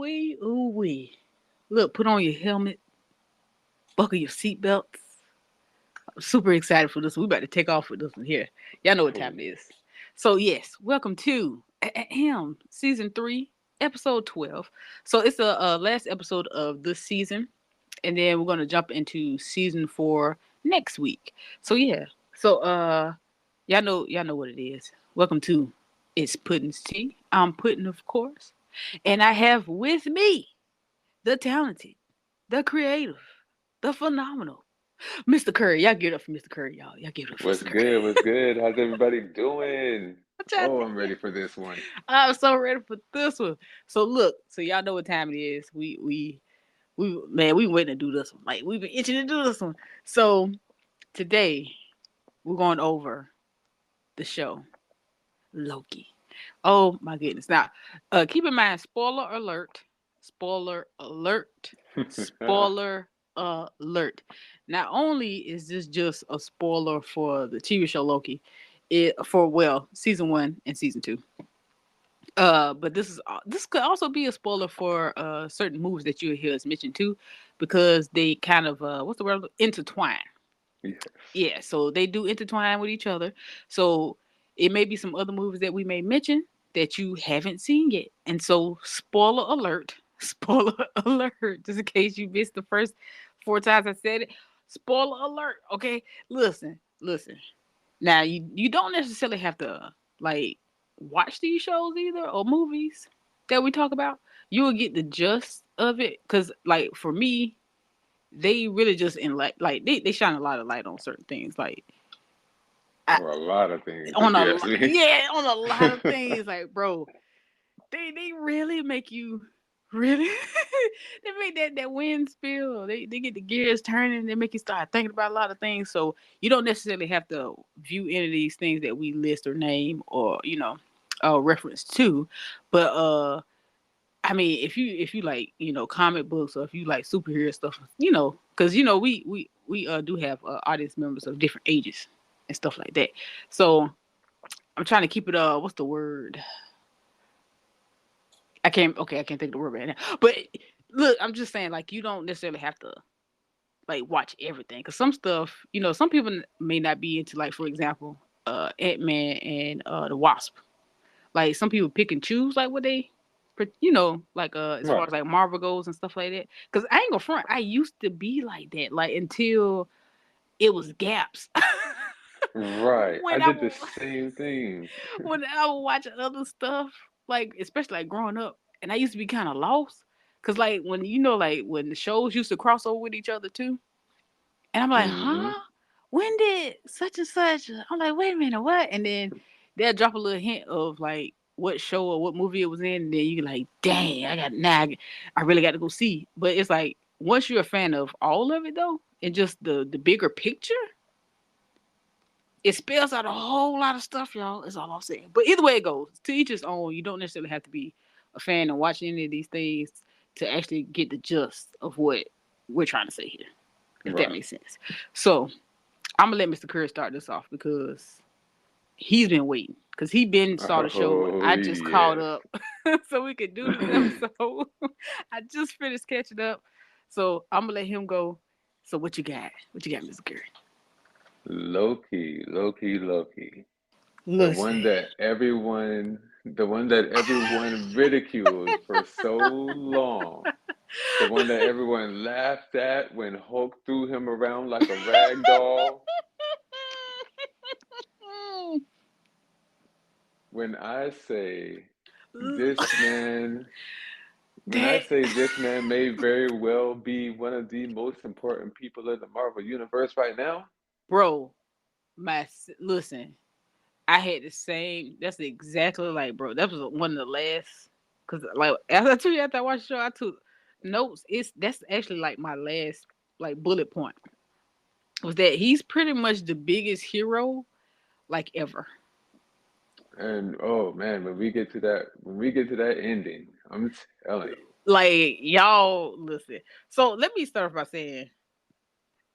ooh wee. Look, put on your helmet, buckle your seatbelts. I'm super excited for this. We about to take off with this one here. Y'all know what Oh, time it is. So yes, welcome to season 3, episode 12. So it's the last episode of this season, and then we're gonna jump into season 4 next week. So yeah, so y'all know what it is. Welcome to It's Pudding's Tea. I'm Pudding, of course, and I have with me the talented, the creative, the phenomenal Mr. Curry. Y'all give it up for Mr. Curry, y'all. Y'all give it up for what's Mr. Curry. good? What's good? How's everybody doing? I'm trying Oh, to I'm tell ready you. for this one. I'm so ready for this one. So look, so y'all know what time it is. We man, we waiting to do this one. Like we've been itching to do this one. So today we're going over the show Loki. Oh my goodness. Now, keep in mind, spoiler alert, spoiler alert. Not only is this just a spoiler for the TV show Loki, season 1 and season 2. But this could also be a spoiler for certain movies that you hear us mention too, because they kind of what's the word, intertwine. Yes. Yeah, so they do intertwine with each other. So it may be some other movies that we may mention that you haven't seen yet. And so spoiler alert, spoiler alert, just in case you missed the first 4 times I said it. Spoiler alert, okay? Listen. Now you don't necessarily have to like watch these shows either or movies that we talk about. You will get the gist of it. Cause like for me, they really just in like they shine a lot of light on certain things. Like I, Or a lot of things, if you ask me. on a lot of things. Like bro, they really make you really they make that wind spill. They get the gears turning. They make you start thinking about a lot of things. So you don't necessarily have to view any of these things that we list or name or reference to, but I mean, if you like comic books or if you like superhero stuff, because we do have audience members of different ages and stuff like that. So I'm trying to keep it. What's the word? I can't. Okay, I can't think of the word right now. But look, I'm just saying, like, you don't necessarily have to like watch everything because some stuff, some people may not be into, like, for example, Ant-Man and the Wasp. Like some people pick and choose like what they, like as far Right. as like Marvel goes and stuff like that. Because I ain't gonna front, I used to be like that, like until it was gaps. Right. I when I did the w- same thing. when I would watch other stuff, like especially like growing up, and I used to be kind of lost. Cause like when like when the shows used to cross over with each other too, and I'm like, Hmm. huh? When did such and such? I'm like, wait a minute, what? And then they'll drop a little hint of like what show or what movie it was in, and then you like, dang, I really got to go see. But it's like once you're a fan of all of it though, and just the bigger picture, it spells out a whole lot of stuff, y'all. Is all I'm saying. But either way it goes, to each his own. You don't necessarily have to be a fan and watch any of these things to actually get the gist of what we're trying to say here, if that Right. makes sense. So I'm gonna let Mr. Curry start this off because he's been waiting. Cause he been saw the show. Oh, I just caught yes. up so we could do this episode. I just finished catching up. So I'm gonna let him go. So what you got? What you got, Mr. Curry? Loki, Loki, Loki. The one Listen. that everyone, the one that everyone ridiculed for so long. The one that everyone laughed at when Hulk threw him around like a rag doll. When I say this man, when I that say this man may very well be one of the most important people in the Marvel Universe right now. bro, listen. I had the same. That's exactly like, bro. That was one of the last. Cause like as I told you after I watched the show, I took notes. That's actually like my last like bullet point was that he's pretty much the biggest hero like ever. And oh man, when we get to that ending, I'm telling you, Like y'all listen. So let me start by saying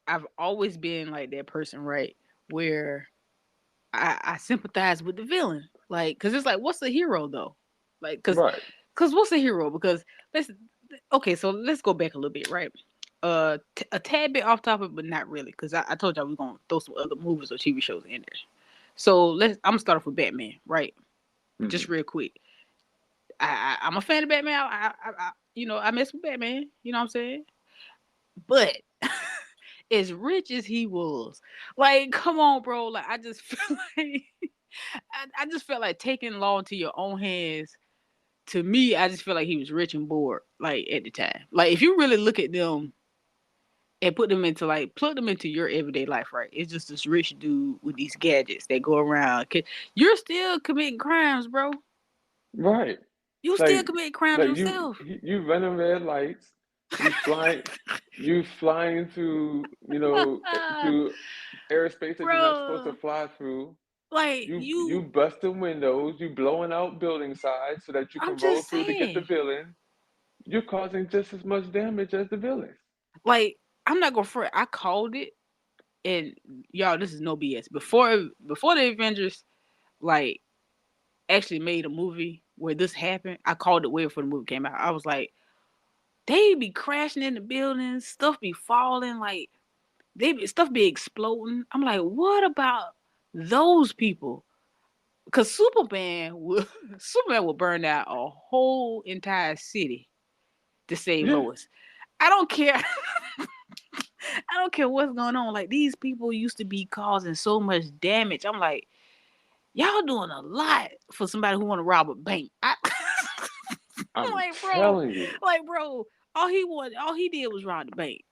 I've always been like that person, right? Where I sympathize with the villain, like, cause it's like, what's the hero though? Like, cause right? Cause what's a hero? Because let's okay, so let's go back a little bit, right? A tad bit off topic, but not really, because I told y'all we're gonna throw some other movies or TV shows in there. So I'm gonna start off with Batman, right? Just Hmm. real quick. I'm a fan of Batman. I mess with Batman. You know what I'm saying? But as rich as he was, like, come on, bro. Like, I just feel like I just felt like taking law into your own hands. To me, I just feel like he was rich and bored, like at the time. Like, if you really look at them and put them into like plug them into your everyday life, right? It's just this rich dude with these gadgets that go around. You're still committing crimes, bro. Right. You still Like, committing crimes like you yourself. you running red lights, you flying, you flying through, through airspace that you're not supposed to Bro, fly through. like You you, busting windows, you blowing out building sides so that you I'm can roll just through to get the saying. villain. You're causing just as much damage as the villains. Like, I'm not gonna front. I called it, and y'all, this is no BS. Before the Avengers, like, actually made a movie where this happened, I called it way before the movie came out. I was like, they be crashing in the buildings, stuff be falling, like stuff be exploding. I'm like, what about those people? Because Superman will burn out a whole entire city to save Yeah, Lois. I don't care. I don't care what's going on. Like, these people used to be causing so much damage. I'm like, y'all doing a lot for somebody who want to rob a bank. I'm I'm like, bro, telling you. all he did was rob the bank.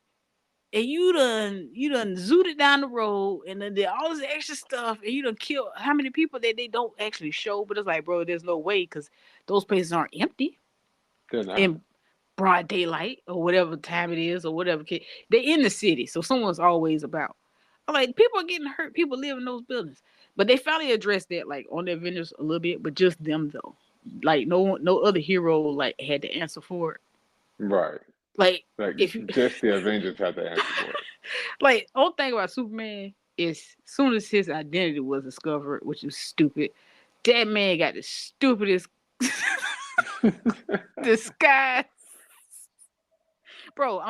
And you done zooted down the road and then did all this extra stuff and you done killed how many people that they don't actually show, but it's like, bro, there's no way because those places aren't empty They're not. in broad daylight or whatever time it is or whatever. They in the city, so someone's always about. I'm like, people are getting hurt, people live in those buildings. But they finally addressed that like on their Avengers a little bit, but just them though. Like no other hero like had to answer for it. Right. Like Like if you just the Avengers have to answer for like whole thing about Superman is soon as his identity was discovered, which is stupid, that man got the stupidest it. disguise. Bro,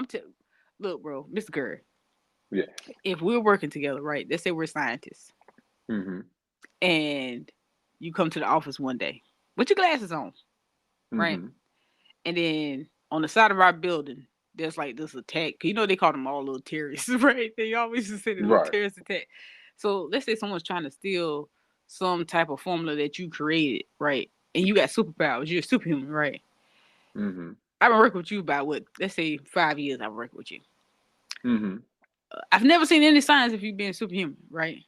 look, bro, Mr. Gurr, Yes. if we're working together, right? Let's say we're scientists, Mm-hmm. and you come to the office one day with your glasses on, right? Mm-hmm. And then on the side of our building, there's like this attack. You know they call them all little terrorists, right? They always just say the little Right. terrorist attack. So let's say someone's trying to steal some type of formula that you created, right? And you got superpowers. You're a superhuman, right? Mm-hmm. I've been working with you about what? Let's say 5 years. I've worked with you. Mm-hmm. I've never seen any signs of you being superhuman, right?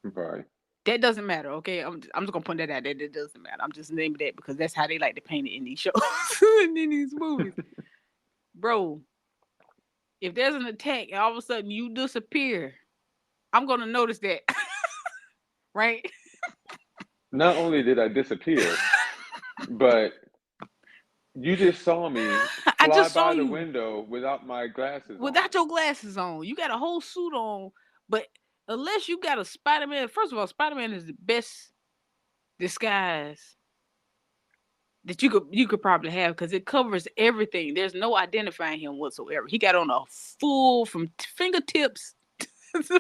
Right. That doesn't matter, okay? I'm just gonna point that out. That doesn't matter. I'm just naming that because that's how they like to paint it in these shows and in these movies, bro. If there's an attack and all of a sudden you disappear, I'm gonna notice that, right? Not only did I disappear, but you just saw me I fly just saw by the you window without my glasses on. without your glasses on. You got a whole suit on, but unless you got a Spider-Man, first of all, Spider-Man is the best disguise that you could probably have because it covers everything. There's no identifying him whatsoever. He got on a full from fingertips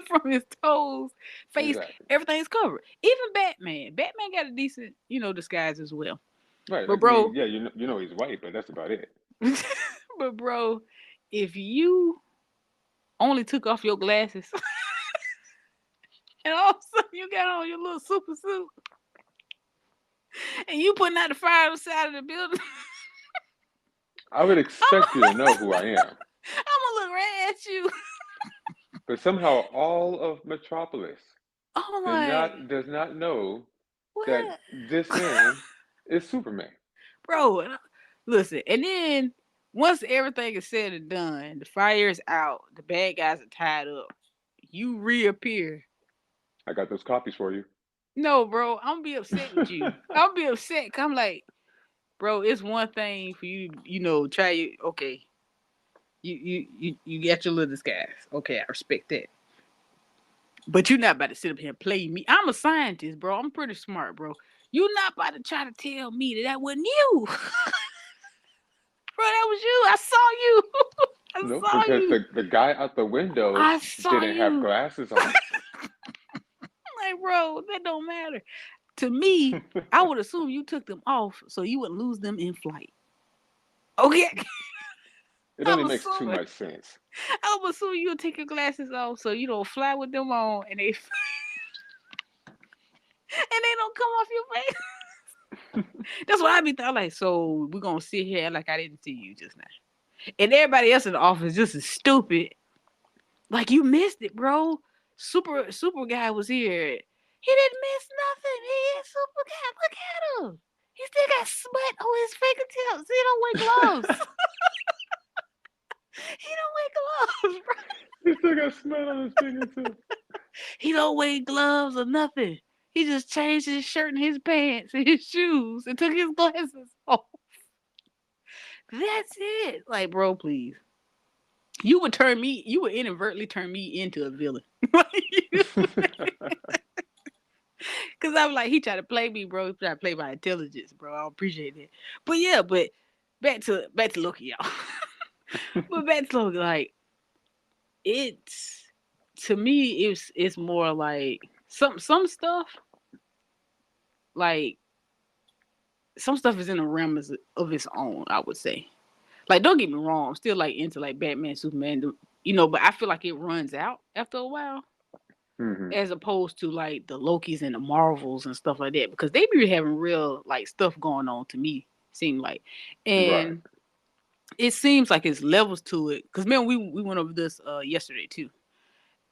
from his toes, face, Exactly. everything's covered. Even Batman. Batman got a decent, disguise as well. Right. But Like, I mean, bro, yeah, you know he's white, but that's about it. but bro, if you only took off your glasses and all of a sudden you got on your little super suit and you putting out the fire on the side of the building, I would expect you to know who I am. I'm gonna look right at you. But somehow all of Metropolis I'm did like, not does not know that what? this man is Superman. Bro, listen, and then once everything is said and done, the fire is out, the bad guys are tied up, you reappear. I got those copies for you. No, bro, I'm gonna be upset with you. I'll be upset. 'Cause I'm like, bro, it's one thing for you, try you. Okay, you got your little disguise. Okay, I respect that. But you're not about to sit up here and play me. I'm a scientist, bro. I'm pretty smart, bro. You're not about to try to tell me that wasn't you. Nope, saw because you. the guy out the window I saw didn't have you. glasses on. Like, bro, that don't matter. To me, I would assume you took them off so you would lose them in flight. Okay. It only I'm makes too assuming. much sense. I'm assuming you'll take your glasses off so you don't fly with them on and they and they don't come off your face. That's what I be thought like. So we're gonna sit here like I didn't see you just now. And everybody else in the office just as stupid. Like you missed it, bro. Super guy was here. He didn't miss nothing. He is super guy. Look at him. He still got sweat on his fingertips. He don't wear gloves. He don't wear gloves, bro. He still got smell on his fingertips. He don't wear gloves or nothing. He just changed his shirt and his pants and his shoes and took his glasses off. That's it. Like, bro, please. You would inadvertently turn me into a villain. Cause I'm like, he tried to play me, bro. He tried to play my intelligence, bro. I don't appreciate that. But yeah, but back to Loki, y'all. But back to Loki, like it's to me, it's more like some stuff, like some stuff is in a realm of its own. I would say, like, don't get me wrong, I'm still like into like Batman, Superman, but I feel like it runs out after a while. Hmm. As opposed to like the Lokis and the Marvels and stuff like that, because they be having real like stuff going on to me, seem like, Right. and it seems like it's levels to it. Because man, we went over this yesterday too,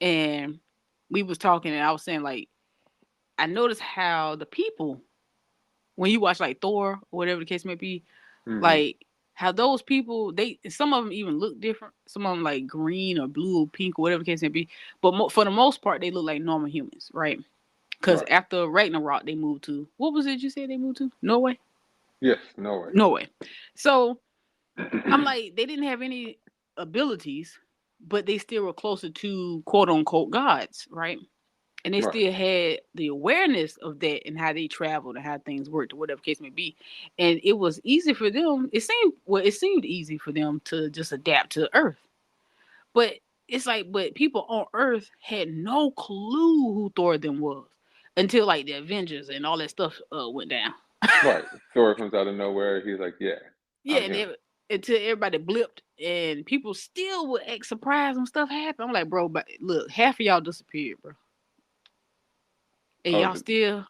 and we was talking, and I was saying like I noticed how the people when you watch like Thor or whatever the case may be, Hmm. like how those people they some of them even look different. Some of them like green or blue or pink or whatever the case may be, but for the most part they look like normal humans, right? Because Right. after Ragnarok, they moved to what was it you said they moved to? Norway? Yes. No way. Norway. So I'm like, they didn't have any abilities, but they still were closer to quote unquote gods, right? And they Right. still had the awareness of that and how they traveled and how things worked or whatever case may be. And it was easy for them. It seemed easy for them to just adapt to Earth. But it's like, but people on Earth had no clue who Thor them was until like the Avengers and all that stuff went down. Right. Thor comes out of nowhere. He's like, "Yeah, Yeah, I'm and him." until everybody blipped and people still would act surprised when stuff happened. I'm like, bro, but look, half of y'all disappeared, bro, and Oh, y'all still,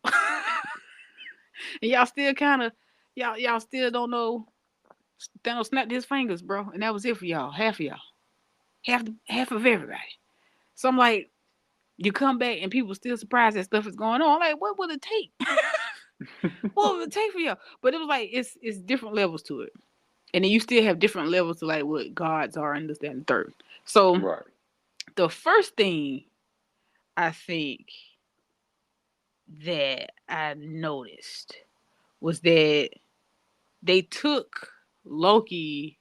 and y'all still kind of, y'all still don't know. Thanos snapped his fingers, bro, and that was it for y'all. Half of y'all, half of everybody. So I'm like, you come back and people still surprised that stuff is going on. I'm like, what will it take? What would it take for y'all? But it was like it's different levels to it, and then you still have different levels to like what gods are and this, that, and third. So right. the first thing I think that I noticed was that they took Loki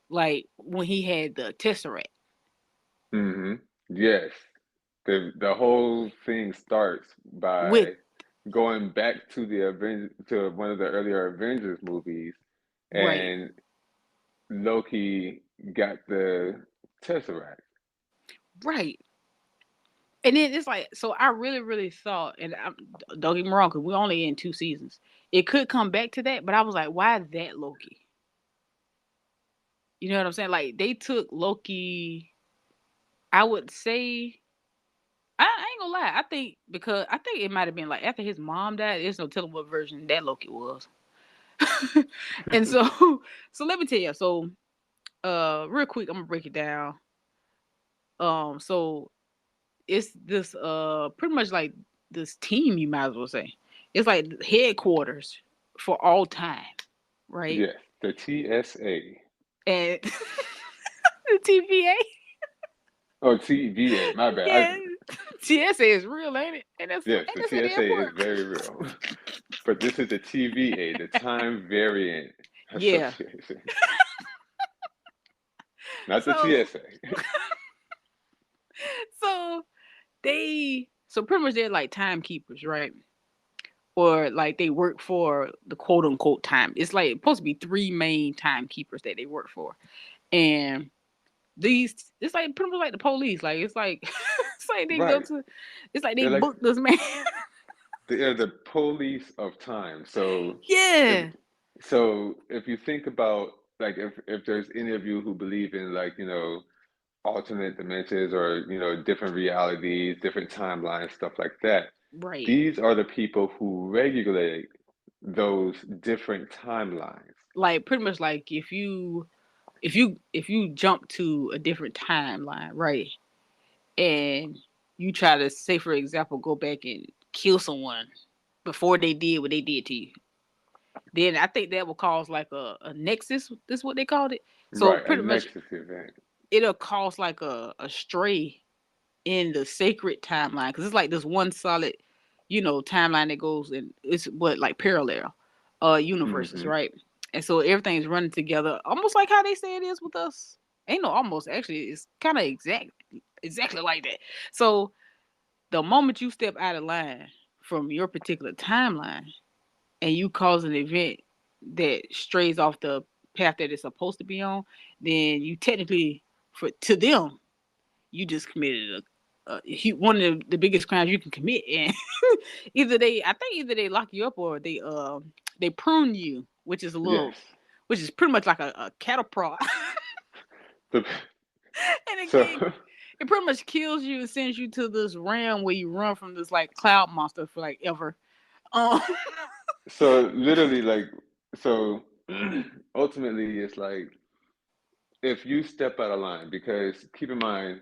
like when he had the Tesseract Hmm. Yes. The whole thing starts with by going back to to one of the earlier Avengers movies, right, and Loki got the Tesseract. right. And then it's like, so I really, really thought, and don't get me wrong, because we're only in 2 seasons. It could come back to that, but I was like, why that Loki? You know what I'm saying? Like they took Loki. I would say I ain't gonna lie. I think it might have been like after his mom died. There's no telling what version that Loki was. And so, so let me tell you. So, real quick, I'm gonna break it down. So it's this pretty much like this team. You might as well say it's like headquarters for all time, right? Yes, the TSA. And the TVA. Oh, TVA. My bad. Yeah, TSA is real, ain't it? And that's Yes, ain't the this at the TSA is airport? very real. But this is the TVA, the Time Variant Yeah. Association, not the So TSA. so so pretty much they're like timekeepers, right? Or like they work for the quote unquote time. It's like supposed to be three main timekeepers that they work for. And these, it's like pretty much like the police. Like it's like it's like they go Right. to, it's like they They're like booked this man. they're the police of time. If Yeah, if you think about, like, if there's any of you who believe in, like, alternate dimensions, or different realities, different timelines, stuff like that, right. these are the people who regulate those different timelines. Like pretty much like if you jump to a different timeline, right, and you try to say for example go back and kill someone before they did what they did to you, then I think that will cause like a nexus. This is what they called it. So Right, a pretty much nexus event. it'll cause like a stray in the sacred timeline because it's like this one solid, timeline that goes in. It's what like parallel, universes, Hmm. right? And so everything's running together, almost like how they say it is with us. Ain't no almost, actually, it's kind of exactly like that. So the moment you step out of line from your particular timeline and you cause an event that strays off the path that it's supposed to be on, then you technically, for to them, you just committed one of the biggest crimes you can commit, and I think either they lock you up or they prune you, which is a little, Yes. which is pretty much like a cattle prod, The, and so it pretty much kills you and sends you to this realm where you run from this like cloud monster for like ever. Um, so literally, like, so ultimately it's like, if you step out of line, because keep in mind,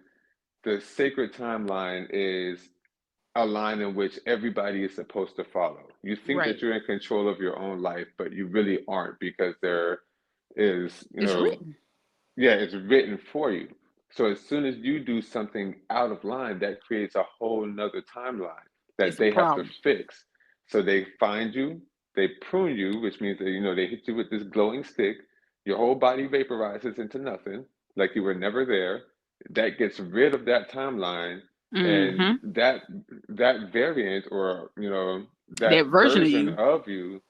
the sacred timeline is a line in which everybody is supposed to follow. You think that right, you're in control of your own life, but you really aren't, because there is, it's written. yeah, it's written for you. So as soon as you do something out of line, that creates a whole nother timeline that It's a they have to problem. fix. So they find you, they prune you, which means that, they hit you with this glowing stick. Your whole body vaporizes into nothing, like you were never there. That gets rid of that timeline, and Mm-hmm. that variant, or That that version of version you. of you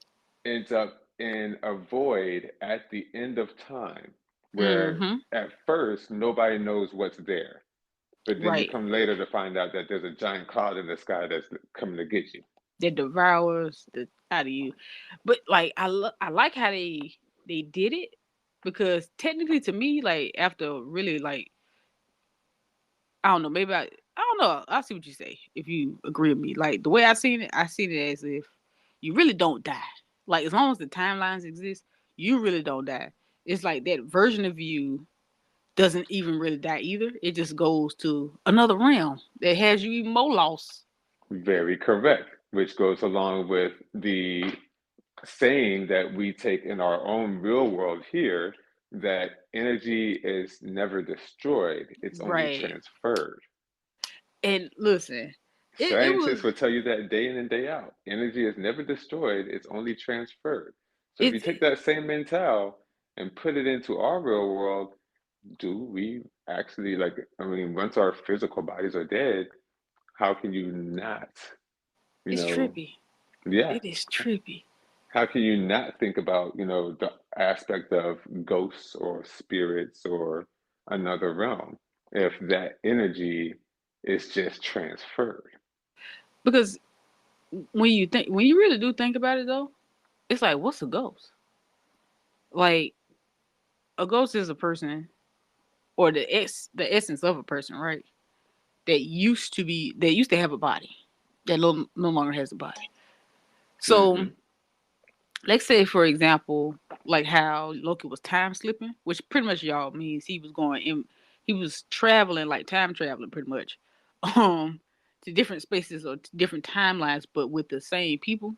ends up in a void at the end of time, where Mm-hmm. at first nobody knows what's there, but then you Right. come later to find out that there's a giant cloud in the sky that's coming to get you. That devours the out of you. But like I like how they did it because technically to me, like after really like I don't know, maybe I don't know. I'll see what you say if you agree with me. Like the way I seen it as if you really don't die. Like as long as the timelines exist, you really don't die. It's like that version of you doesn't even really die either. It just goes to another realm that has you even more lost. Very correct, which goes along with the saying that we take in our own real world here, that energy is never destroyed, it's only Right. transferred. And listen, it Scientists was will tell you that day in and day out. Energy is never destroyed, it's only transferred. So if you it take that same mental and put it into our real world, do we actually, like, I mean, once our physical bodies are dead, how can you not, you it's know, trippy. yeah, It is trippy. how can you not think about, the aspect of ghosts or spirits or another realm, if that energy is just transferred? Because when you really do think about it though, it's like what's a ghost? Like a ghost is a person or the essence of a person, right? That used to have a body that no longer has a body. So Hmm. let's say for example, like how Loki was time slipping, which pretty much y'all means he was traveling like time traveling pretty much, um, to different spaces or to different timelines, but with the same people.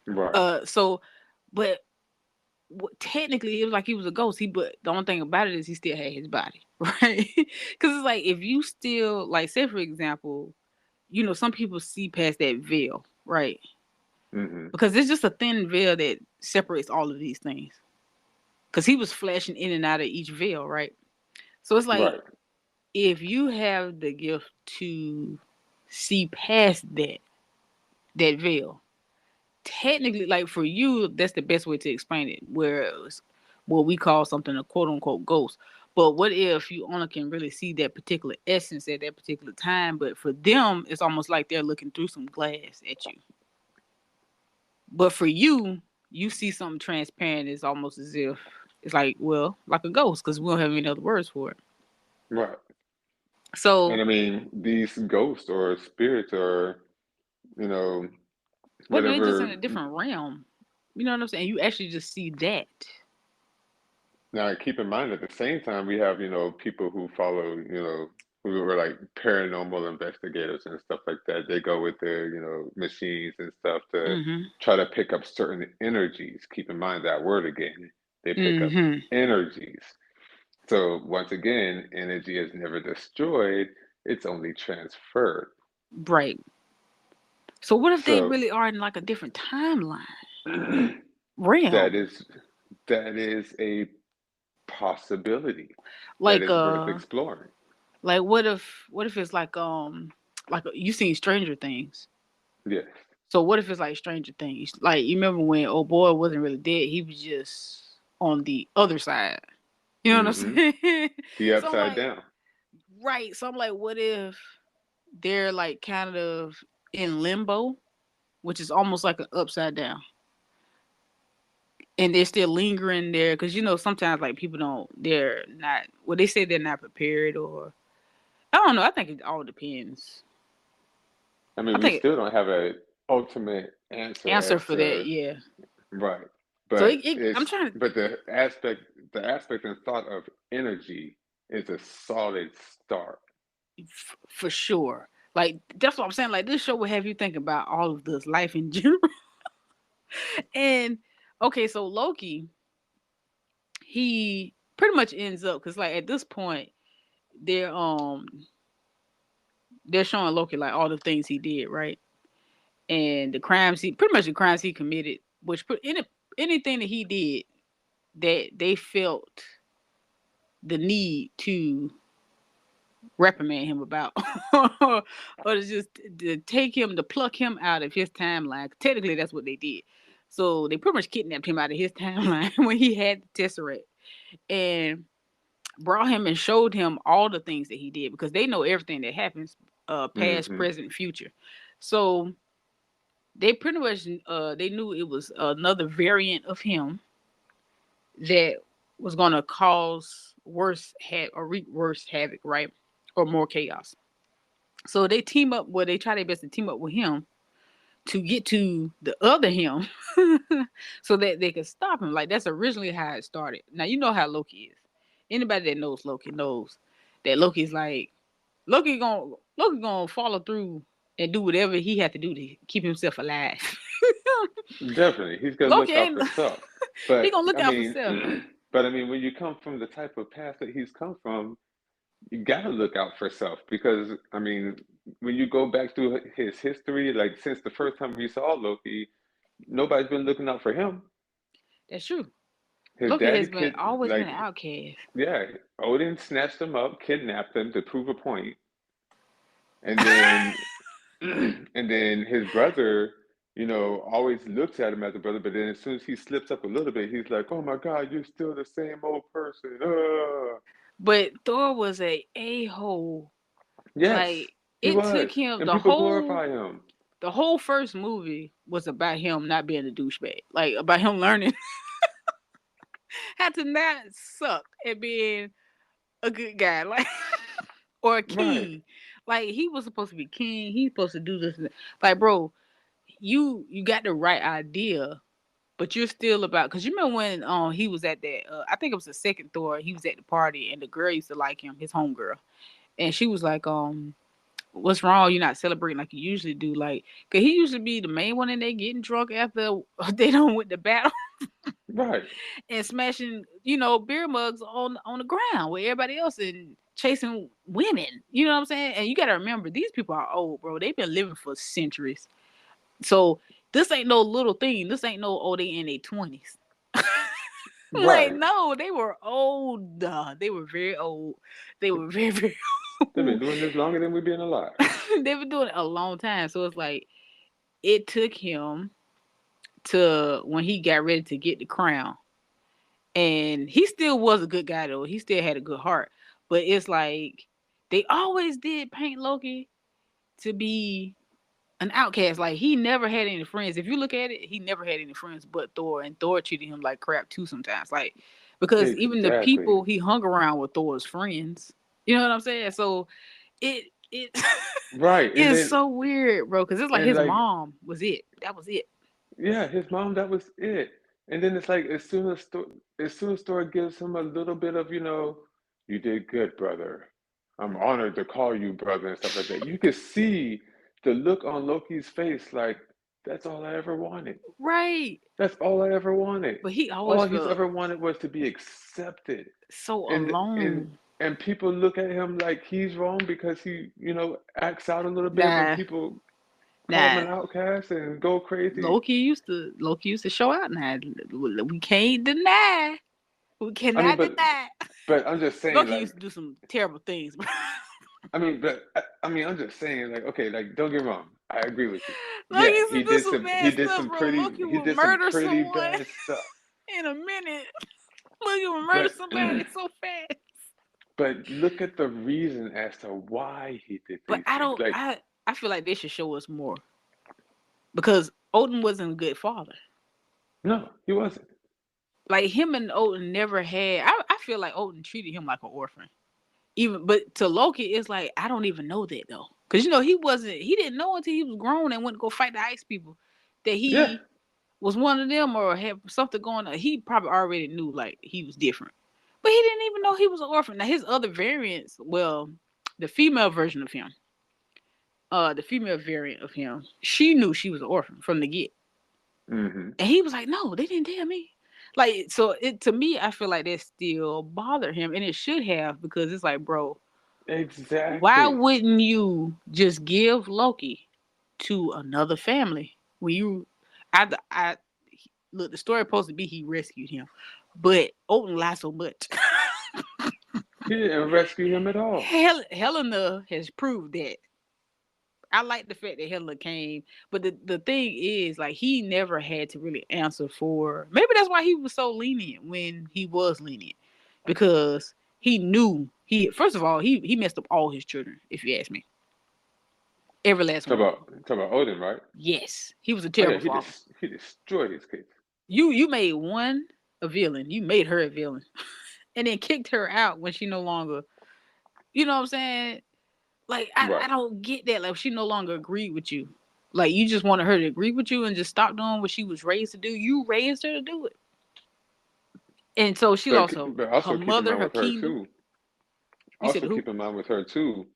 Right. So, but technically it was like he was a ghost. But the only thing about it is he still had his body, right? Because it's like if you still like, say for example, some people see past that veil, right? Hmm. Because it's just a thin veil that separates all of these things. Because he was flashing in and out of each veil, right? So it's like Right. if you have the gift to see past that veil, technically, like for you, that's the best way to explain it. Where it was what we call something a quote unquote ghost. But what if you only can really see that particular essence at that particular time? But for them, it's almost like they're looking through some glass at you. But for you, you see something transparent. It's almost as if it's like, well, like a ghost, because we don't have any other words for it. Right. And So, I mean, these ghosts or spirits or, you know, what if they're just in whatever. a different realm? You know what I'm saying? You actually just see that. Now, keep in mind at the same time, we have, people who follow, who are like paranormal investigators and stuff like that. They go with their, machines and stuff to Mm-hmm. try to pick up certain energies. Keep in mind that word again. They pick up Mm-hmm. energies. So once again, energy is never destroyed, it's only transferred. Right. So what if they So really are in like a different timeline? that Realm. is that is a possibility that Like is worth exploring. what if it's like you seen Stranger Things. Yes. So what if it's like Stranger Things? Like you remember when old boy wasn't really dead, he was just on the other side. You know what I'm Hmm. saying? The So I'm upside like, down. right. So I'm like, what if they're like kind of in limbo, which is almost like an upside down, and they're still lingering there because sometimes like people don't, they're not. Well, they say they're not prepared, or I don't know. I think it all depends. I I mean, we think still don't have a ultimate answer answer as for that, to yeah. right, So but I'm it's trying to but the aspect and thought of energy is a solid start. for sure. Like that's what I'm saying. Like this show will have you think about all of this life in general. And okay, so Loki, he pretty much ends up because like at this point they're um they're showing Loki like all the things he did, right? And the crimes he pretty much the crimes he committed, which put anything that he did that they felt the need to reprimand him about, or to just to take him to pluck him out of his timeline. Technically, that's what they did. So they pretty much kidnapped him out of his timeline when he had the Tesseract and brought him and showed him all the things that he did because they know everything that happens, past, Hmm. present, future. So they pretty much they knew it was another variant of him that was gonna cause or wreak worse havoc, right, or more chaos. So they team up. Well, they try their best to team up with him to get to the other him, so that they could stop him. Like that's originally how it started. Now you know how Loki is. Anybody that knows Loki knows that Loki gonna follow through and do whatever he had to do to keep himself alive. Definitely, he's gonna Loki look out ain't for self. he But gonna look I out for mean, self. but I mean, when you come from the type of path that he's come from, you gotta look out for self because I mean, when you go back through his history, like since the first time we saw Loki, nobody's been looking out for him. That's true. His Loki daddy has been kid, always been like, an outcast. yeah, Odin snatched him up, kidnapped him to prove a point, and then, and then his brother, always looks at him as a brother, but then as soon as he slips up a little bit, he's like, "Oh my God, you're still the same old person." But Thor was a hole. Yes, Like he it took was, him and people glorify him. the whole first movie was about him not being a douchebag. Like about him learning how to not suck at being a good guy. Like or a Right. king. Like he was supposed to be king. He's supposed to do this. Like, bro, you got the right idea, but you're still about because you remember when he was at that I think it was the second Thor, he was at the party and the girl used to like him, his homegirl. And she was like, what's wrong? You're not celebrating like you usually do. Like, cause he used to be the main one and they getting drunk after they done with the battle Right. and smashing, beer mugs on the ground with everybody else and chasing women. You know what I'm saying? And you gotta remember, these people are old, bro. They've been living for centuries. So this ain't no little thing. This ain't no they in their 20s. Like, Right. no, they were old. They were very old. They were very, very They've been old. doing this longer than we've been alive. They've been doing it a long time. So it's like it took him to when he got ready to get the crown. And he still was a good guy though. He still had a good heart. But it's like they always did paint Loki to be an outcast. Like he never had any friends. If you look at it, he never had any friends but Thor, and Thor treated him like crap too sometimes. Like because even the Exactly. people he hung around with Thor's friends. You know what I'm saying? So it Right. And it's then so weird, bro. Because it's like and his like mom was it. That was it. yeah, his mom, that was it. And then it's like as soon as Thor gives him a little bit of, you did good, brother. I'm honored to call you brother and stuff like that. You could see the look on Loki's face like, that's all I ever wanted. Right. That's all I ever wanted. But he always All he's felt ever wanted was to be accepted. so And and alone. and people look at him like he's wrong because he, acts out a little bit when Nah, people call him nah. an outcast and go crazy. Loki used to show out. Now we can't deny. We I mean, cannot but deny. but I'm just saying, Loki like, used to do some terrible things. I'm just saying, like, okay, like, don't get me wrong, I agree with you. Loki Yeah, used to do some he bad did stuff, some bro. pretty, Loki he would did some murder pretty someone bad stuff. in a minute. Loki would murder But somebody so fast. but look at the reason as to why he did But these I things. don't. Like, I feel like they should show us more because Odin wasn't a good father. no, he wasn't. Like him and Odin never had. I feel like Odin treated him like an orphan. Even but to Loki, it's like I don't even know that though, because he didn't know until he was grown and went to go fight the ice people that Yeah, he was one of them or had something going on. He probably already knew like he was different, but he didn't even know he was an orphan. Now his other variants, well, the female version of him, the female variant of him, she knew she was an orphan from the get, hmm, and he was like, no, they didn't tell me. Like so, it to me, I feel like that still bothered him, and it should have because it's like, bro, why exactly. wouldn't you just give Loki to another family when I look, the story supposed to be he rescued him, but Odin lied so much. He didn't rescue him at all. Helena has proved that. I like the fact that Helena came, but the thing is, like, he never had to really answer for. Maybe that's why he was so lenient when he was lenient, because he knew he first of all he messed up all his children. If you ask me, every last one of them. Talk about Odin, right? Yes, he was a Oh yeah, terrible father. he destroyed his kids. You made one a villain. You made her a villain, and then kicked her out when she no longer. You know what I'm saying? Like I Right. don't get that. Like she no longer agreed with you. Like you just wanted her to agree with you and just stop doing what she was raised to do. You raised her to do it, and so she lost But her also keep in mother, mind her with her kingdom. too. You said Also who? keep in mind with her too,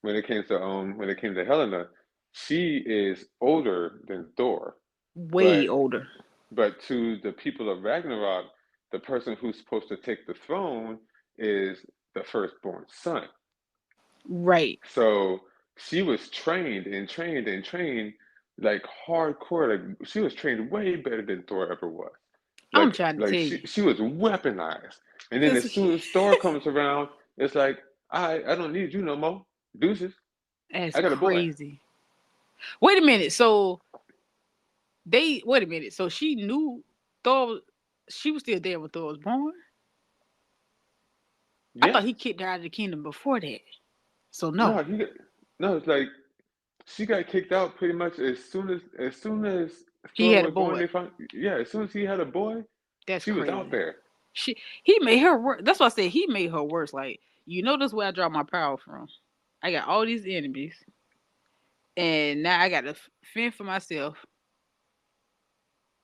when it came to Helena, she is older than Thor, Way but older. to the people of Ragnarok, the person who's supposed to take the throne is the firstborn son. Right. So she was trained and trained and trained like hardcore. Like she was trained way better than Thor ever was. I'm trying to tell you, She was weaponized. And then cause as soon as Thor comes around, it's like I don't need you no more. Deuces. that's I got a boy. crazy. Wait a minute. So they wait a minute. So she knew Thor. She was still there when Thor was born. I thought Yes. he kicked her out of the kingdom before that. So no, No, no, it's like she got kicked out pretty much as soon as he Thor had a was born, boy. they found yeah, as soon as he had a boy, That's she was out crazy. there. He made her worse. That's why I said he made her worse. Like you know, this where I draw my power from. I got all these enemies, and now I got to fend for myself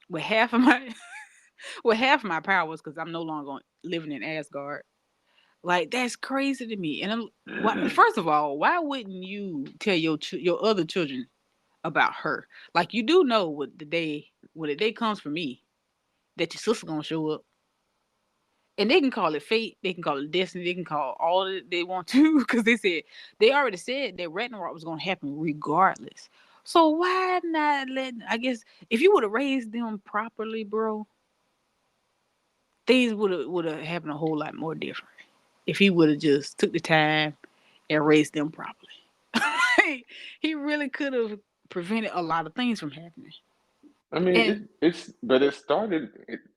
with half of my with half of my powers because I'm no longer living in Asgard. Like that's crazy to me. And I'm why, first of all, why wouldn't you tell your other children about her? Like you do know what the day when the day comes for me that your sister gonna show up. And they can call it fate, they can call it destiny, they can call all that they want to, because they already said that Ragnarok was gonna happen regardless. So why not let? I guess if you would have raised them properly, bro, things would have happened a whole lot more different. If he would have just took the time and raised them properly, he really could have prevented a lot of things from happening. I mean, And but it started,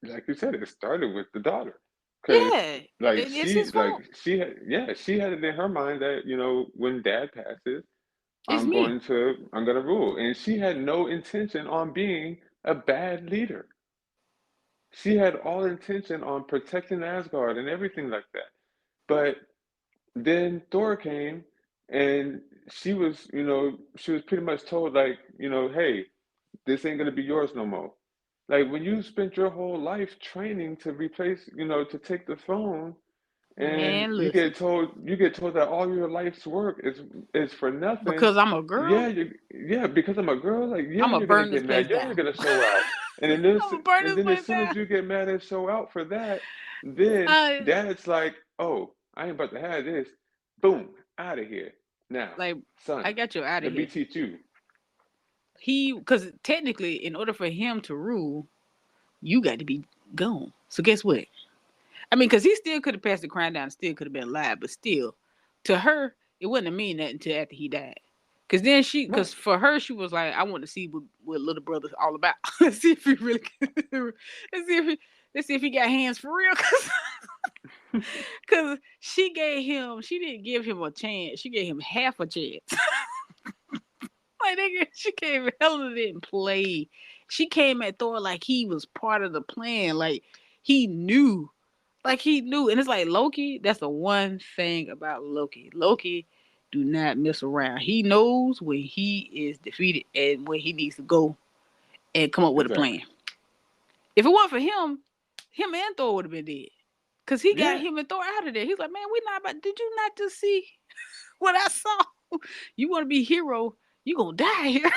like you said, it started with the daughter. Because Yeah, it's his fault. she had it in her mind that, when dad passes, It's me. I'm gonna rule. And she had no intention on being a bad leader. She had all intention on protecting Asgard and everything like that. But then Thor came, and she was pretty much told, like, hey, this ain't gonna be yours no more. Like, when you spent your whole life training to replace, to take the throne, and Man, listen. you get told that all your life's work is for nothing. Because I'm a girl, Yeah, because I'm a girl, like, yeah, I'm gonna you're gonna burn this get place mad, yeah, you're down. gonna show out. I'm gonna burn And this then as place soon as down. you get mad and show out for that, then I dad's like, oh, I ain't about to have this. Boom, out of here. Now, like I son, got you out of let me here. teach you. Because technically, in order for him to rule, you got to be gone. So guess what? I mean, because he still could have passed the crown down, and still could have been alive, but still, to her, it wouldn't mean nothing until after he died. Right. Because for her, she was like, I want to see what little brother's all about. Let's see if he really, let's see if he, let's see if he got hands for real. Because she didn't give him a chance. She gave him half a chance. Like nigga, she came Helena didn't play. She came at Thor like he was part of the plan. Like he knew. Like he knew. And it's like Loki, that's the one thing about Loki. Loki do not mess around. He knows when he is defeated and when he needs to go and come up with a plan. Exactly. If it weren't for him and Thor would have been dead. Cause he got Yeah. him and Thor out of there. He's like, man, we not about. Did you not just see what I saw? You want to be hero? You gonna die here?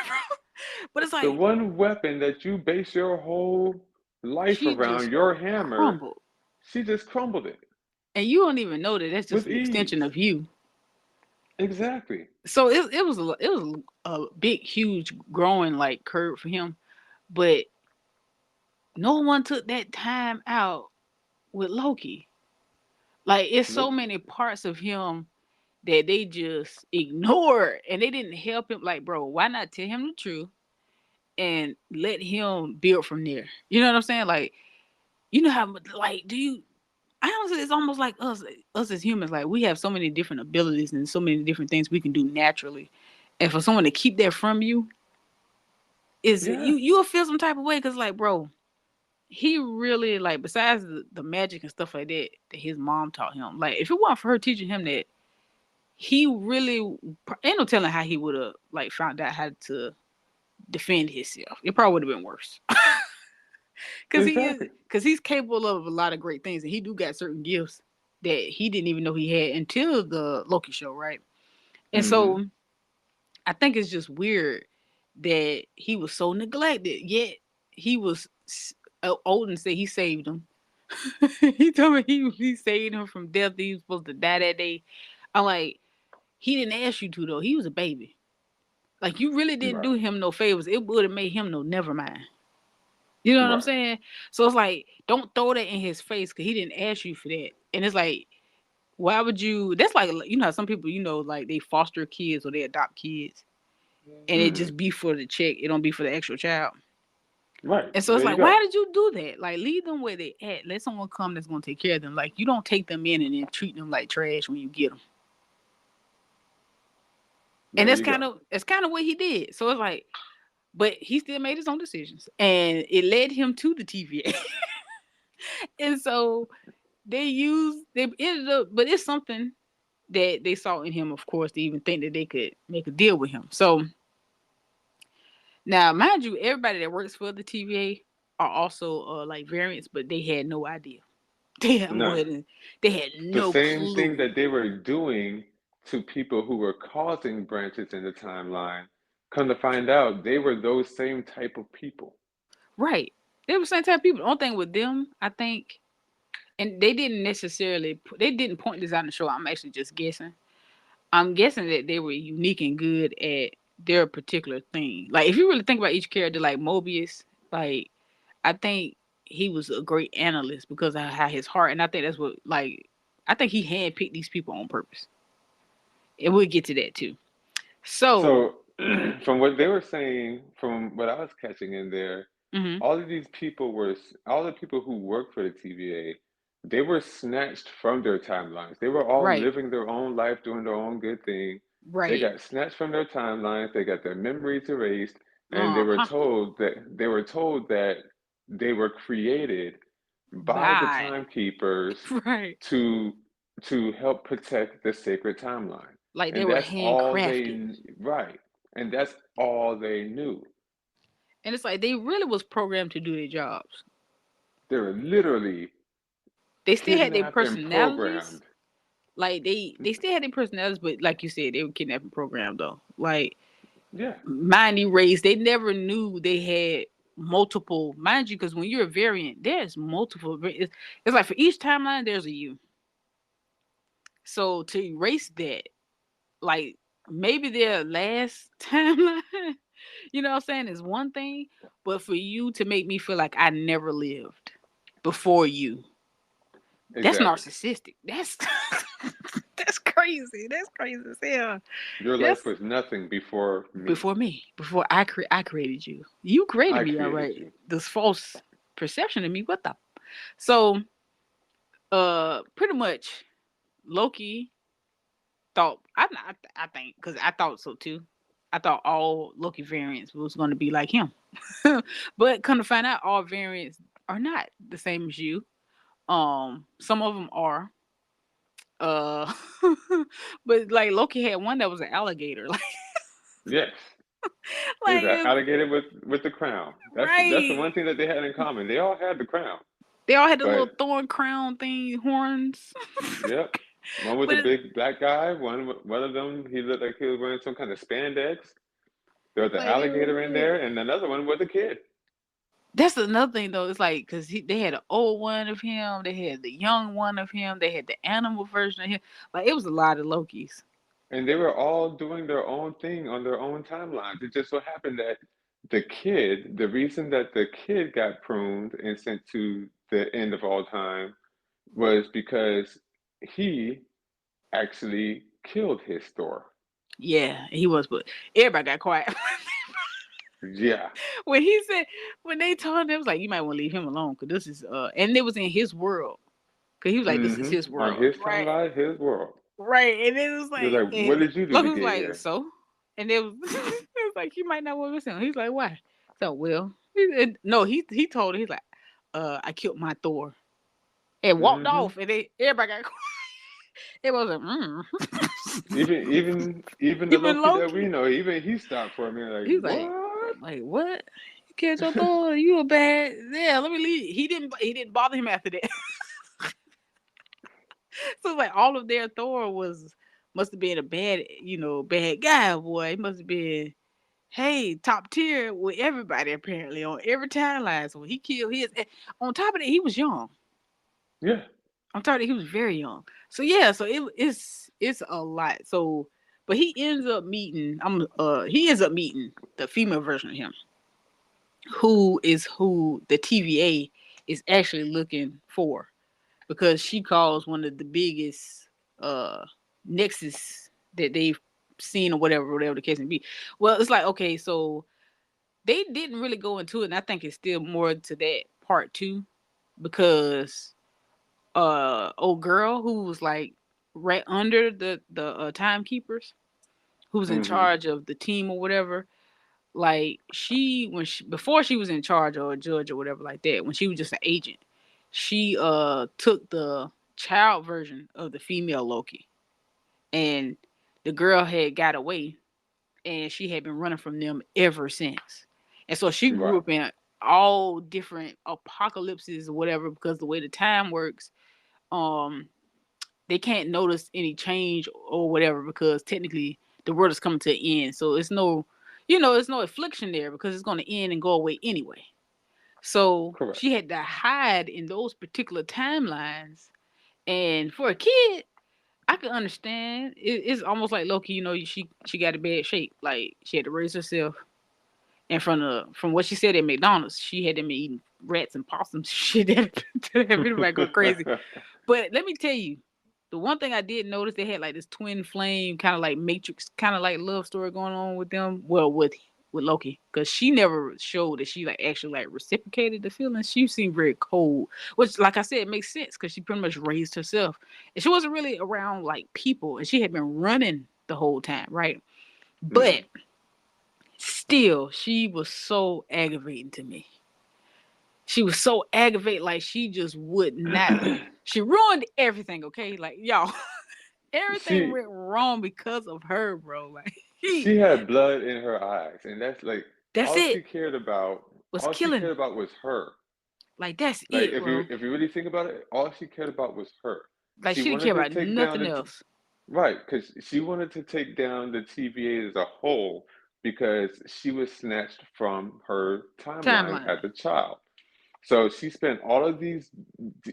But it's The like one weapon that you base your whole life she around, just your hammer, crumbled, she just crumbled it and you don't even know that that's just with an extension ease. of you. Exactly. So it was a big, huge, growing like curve for him. But no one took that time out with Loki. Like it's so Nope. many parts of him that they just ignored, and they didn't help him. Like, bro, why not tell him the truth and let him build from there? You know what I'm saying? Like, you know how like do you I honestly, it's almost like us as humans. Like we have so many different abilities and so many different things we can do naturally, and for someone to keep that from you is Yeah. you'll feel some type of way because like, bro, he really like besides the magic and stuff like that that his mom taught him. Like if it wasn't for her teaching him that, he really ain't no telling how he would have like found out how to defend himself. It probably would have been worse. Exactly. Because he's capable of a lot of great things, and he do got certain gifts that he didn't even know he had until the Loki show, right? And Mm-hmm. so I think it's just weird that he was so neglected. Yet he was Odin said he saved him. He told me he saved him from death. He was supposed to die that day. I'm like, he didn't ask you to though. He was a baby. Like you really didn't do Right. him no favors. It would have made him no never mind. You know what I'm Right. saying? So it's like, don't throw that in his face because he didn't ask you for that. And it's like, why would you? That's like, you know, how some people, you know, like they foster kids or they adopt kids, and it Mm-hmm. just be for the check. It don't be for the actual child. Right. And so it's There you like, why go. did you do that? Like, leave them where they at. Let someone come that's gonna take care of them. Like, you don't take them in and then treat them like trash when you get them. And There you go. that's kind of what he did. So it's like, but he still made his own decisions, and it led him to the TVA. And so they ended up, but it's something that they saw in him, of course, to even think that they could make a deal with him. So now, mind you, everybody that works for the TVA are also like variants, but they had no idea. I'm go None. ahead and they had The no same thing clue. that they were doing to people who were causing branches in the timeline, come to find out they were those same type of people. Right? They were the same type of people. The only thing with them, I think, and they didn't necessarily they didn't point this out in the show. I'm actually just guessing. I'm guessing that they were unique and good at their particular thing. Like if you really think about each character, like Mobius, like I think he was a great analyst because of how his heart, and I think that's what like I think he handpicked these people on purpose, and we'll get to that too. So, So, from what they were saying, from what I was catching in there, hmm all of these people were all the people who worked for the TVA. they were snatched from their timelines. They were all Right. living their own life, doing their own good thing. They Right. got snatched from their timelines. They got their memories erased, and Uh-huh. they were told that they were created by the Bye. timekeepers Right. to help protect the sacred timeline. Like they And were that's all handcrafted. right. And that's all they knew. And it's like they really was programmed to do their jobs. They were literally They still had their kidnapped and personalities. programmed. Like they still had their personalities, but like you said, they were kidnapping programmed though. Like Yeah, mind erased. They never knew they had multiple. Mind you, because when you're a variant, there's multiple. It's like for each timeline, there's a you. So to erase that, like maybe their last timeline, you know what I'm saying, is one thing, but for you to make me feel like I never lived before you, that's exactly. narcissistic. That's that's crazy. That's crazy as hell. Your life That's was nothing before me. before me. Before I created you. You created I me, all created right. you. This false perception of me. What the? So, pretty much, Loki thought I think because I thought so too. I thought all Loki variants was going to be like him, but come to find out, all variants are not the same as you. Some of them are. Uh, but like Loki had one that was an alligator, like Yes. It was like an alligator with the crown. That's the right. one thing that they had in common. They all had the crown. They all had the But little thorn crown thing, horns. yep. One was But a big black guy. One of them he looked like he was wearing some kind of spandex. There was an like they were alligator in weird. there, and another one was a kid. That's another thing though. It's like because they had an old one of him, they had the young one of him, they had the animal version of him. Like it was a lot of Lokis. And they were all doing their own thing on their own timelines. It just so happened that the reason that the kid got pruned and sent to the end of all time was because he actually killed his Thor. Yeah, he was, but everybody got quiet Yeah. when he said when they told him it was like you might want to leave him alone because this is and it was in his world because he was like this is his On world, his right? timeline, his world. Right, and it was He was like, like, and what did you do Loki to was get like, here? so, and it was, it was like, you might not want to listen. He's like, why? So, well, no, he told her, he's like, I killed my Thor and walked Hmm. off, and everybody got quiet. It was like, Even the even Loki that we Loki. know, even he stopped for a minute, like, He's what? like what? You killed your Thor? You a bad? Yeah, let me leave. He didn't bother him after that. So like all of their Thor was must have been a bad, bad guy, boy. He must have been hey, top tier with everybody apparently on every timeline. So he killed his. On top of that, he was young. Yeah. On top of that, he was very young. So yeah, so it's a lot. So, but he ends up meeting the female version of him, who the TVA is actually looking for because she caused one of the biggest nexus that they've seen or whatever the case may be. Well, it's like okay, so they didn't really go into it, and I think it's still more to that part two because old girl who was like right under the timekeepers, who's in Hmm. charge of the team or whatever. Like when she before she was in charge or a judge or whatever like that, when she was just an agent, she took the child version of the female Loki, and the girl had got away and she had been running from them ever since. And so she grew Right. up in all different apocalypses or whatever because the way the time works, um, they can't notice any change or whatever because technically the world is coming to an end. So it's no, it's no affliction there because it's going to end and go away anyway. So Correct. she had to hide in those particular timelines. And for a kid, I can understand. It's almost like Loki. She got a bad shape. Like she had to raise herself. And from what she said at McDonald's, she had them eating rats and possums. Shit, that have everybody go crazy. But let me tell you, the one thing I did notice, they had like this twin flame kind of like Matrix kind of like love story going on with them. Well, with Loki because she never showed that she like actually like reciprocated the feelings. She seemed very cold, which, like I said, it makes sense because she pretty much raised herself, and she wasn't really around like people, and she had been running the whole time, right? But Mm. still, she was so aggravating to me. She was so aggravated, like she just would not. She ruined everything. Okay, like y'all, everything she went wrong because of her, bro. Like she had blood in her eyes, and that's like that's all it. she cared about. Was All she killing. cared about was her. Like that's Like it, bro. if you really think about it, all she cared about was her. Like She she didn't care wanted to about take down nothing the else. right because she wanted to take down the TVA as a whole because she was snatched from her timeline Timeline, as a child. So she spent all of these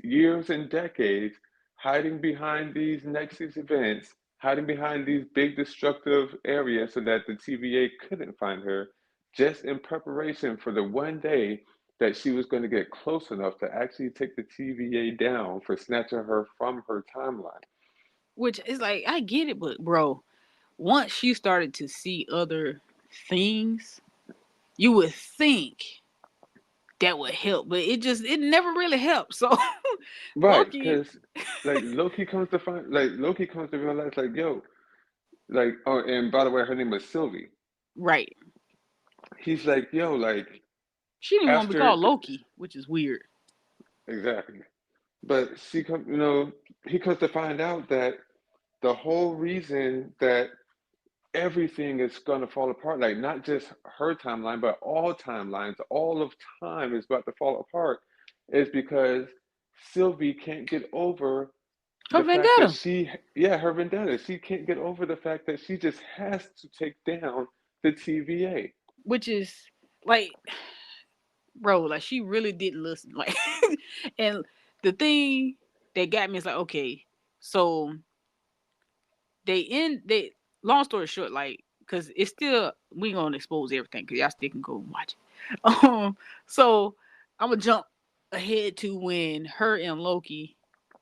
years and decades hiding behind these Nexus events, hiding behind these big destructive areas so that the TVA couldn't find her, just in preparation for the one day that she was going to get close enough to actually take the TVA down for snatching her from her timeline. which is like I get it, but bro, once she started to see other things, you would think that would help, but it never really helped. So Right, Loki, because like Loki comes to realize like yo, like oh and by the way, her name was Sylvie. right? He's like, yo, like She didn't want to be after called Loki, which is weird. exactly. But he comes to find out that the whole reason that everything is gonna fall apart, like not just her timeline, but all timelines, all of time is about to fall apart, is because Sylvie can't get over Her the fact that vendetta, yeah, her vendetta. She can't get over the fact that she just has to take down the TVA. which is like, bro, like she really didn't listen. Like, and the thing that got me is like, okay, so they long story short, like, cause it's still we gonna expose everything because y'all still can go and watch it. So I'm gonna jump ahead to when her and Loki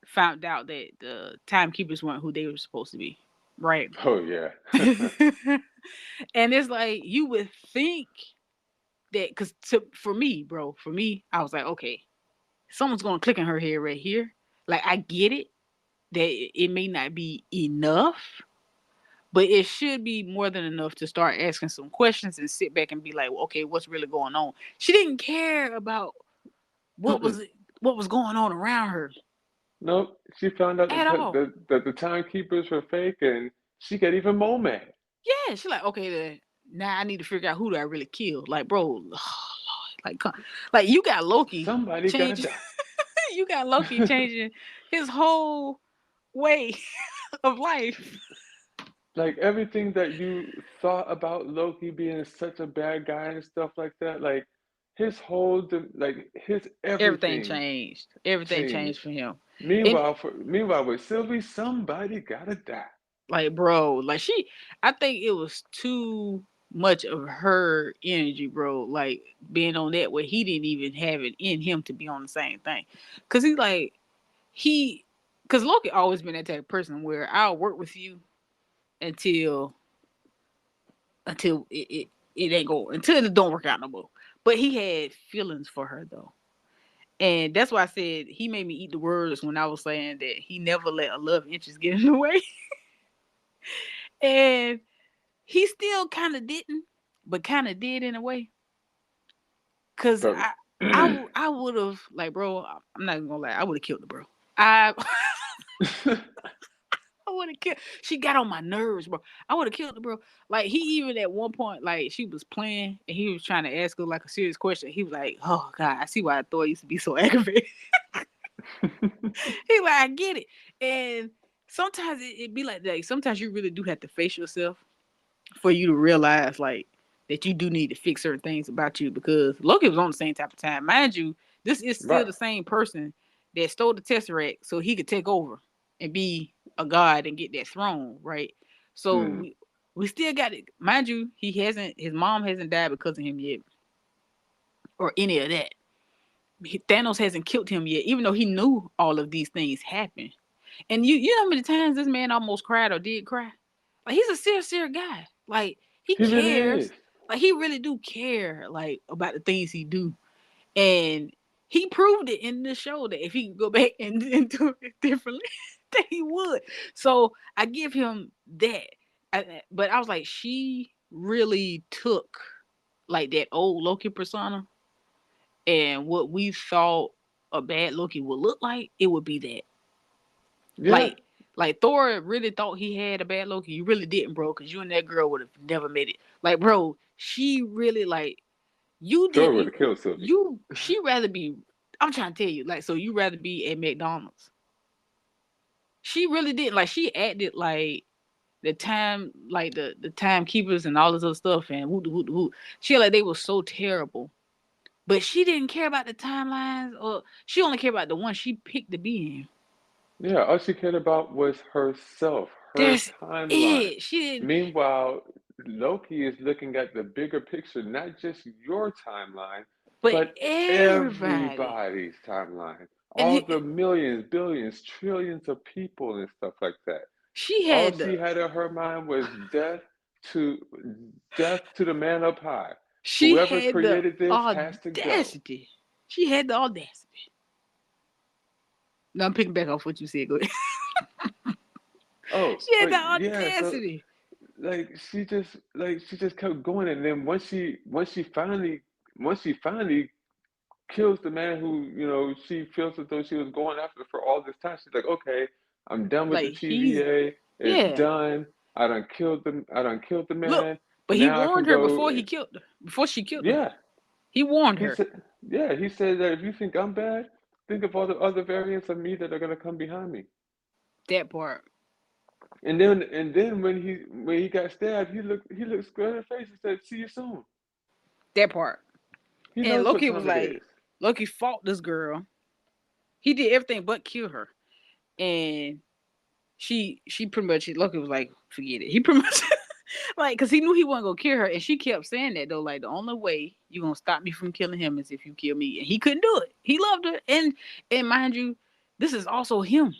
found out that the timekeepers weren't who they were supposed to be, right? Oh yeah. And it's like you would think that because for me, bro, for me, I was like, okay, someone's gonna click in her head right here. Like I get it that it may not be enough, but it should be more than enough to start asking some questions and sit back and be like, well, okay, what's really going on? She didn't care about what Mm-mm. was what was going on around her Nope. She found out at that all. the timekeepers were fake, and she got even more mad. Yeah, she like, okay, then now I need to figure out who do I really kill. Like, bro, like, like you got Loki Somebody gotta changing, die. you got Loki changing his whole way of life. Like everything that you thought about Loki being such a bad guy and stuff like that, like like his Everything everything changed. Everything changed changed. for him. And Meanwhile with Sylvie, somebody gotta die. like, bro, like I think it was too much of her energy, bro. Like being on that where he didn't even have it in him to be on the same thing. Cause he's like, he, cause Loki always been that type of person where I'll work with you until it ain't go until it don't work out no more. But he had feelings for her though. And that's why I said he made me eat the words when I was saying that he never let a love interest get in the way. And he still kind of didn't, but kind of did in a way. Cause But I would have like, bro. I'm not gonna lie. I would have killed the bro. I I would have killed. She got on my nerves, bro. I would have killed the bro. Like he even at one point, like she was playing and he was trying to ask her like a serious question. He was like, "Oh God, I see why I thought I used to be so aggravated." He like, "I get it," and sometimes it be like that. Sometimes you really do have to face yourself for you to realize like that you do need to fix certain things about you because Loki was on the same type of time. Mind you, this is still right. the same person that stole the Tesseract so he could take over and be a god and get that throne, right? So Mm. we still got it. Mind you, his mom hasn't died because of him yet or any of that. Thanos hasn't killed him yet, even though he knew all of these things happen. And you know how many times this man almost cried or did cry? Like he's a sincere guy. Like he He really cares. is. Like he really do care like about the things he do. And he proved it in the show that if he could go back and do it differently, that he would. So I give him that. But I was like, she really took like that old Loki persona and what we thought a bad Loki would look like, it would be that. Yeah, Like, like Thor really thought he had a bad Loki. You really didn't, bro, because you and that girl would have never made it. Like, bro, she really like you Thor didn't would you have killed Sylvie. you she rather be. I'm trying to tell you, like, so you rather be at McDonald's. She really didn't like. She acted like the time, like the timekeepers and all this other stuff, and who. She like they were so terrible, but she didn't care about the timelines, or she only cared about the one she picked to be in. Yeah, all she cared about was herself, her That's timeline. it. She didn't. Meanwhile, Loki is looking at the bigger picture, not just your timeline, But but everybody, everybody's timeline. and All the millions, billions, trillions of people and stuff like that. she All had she the had in her mind was to death to the man up high. she Whoever had the created this has to go. audacity. She had the audacity. Now I'm picking back off what you said. Go ahead. Oh, She had the but yeah, so audacity. she just kept going, and then once she finally kills the man who she feels as though she was going after for all this time. She's like, okay, I'm done with the Like he's TVA. It's yeah. done. I done killed the Look, man. but he Now I can warned her go. before he killed her. Before she killed him, Yeah, he warned he her said. Yeah, he said that if you think I'm bad, think of all the other variants of me that are gonna come behind me. that part. And then when he got stabbed, he looked square in the face and said, "See you soon." That part. He And knows what Loki was time it like, is. Loki fought this girl. He did everything but kill her. And she pretty much Loki was like, forget it. He pretty much like because he knew he wasn't gonna kill her, and she kept saying that though. Like the only way you gonna stop me from killing him is if you kill me, and he couldn't do it. He loved her, and mind you, this is also him.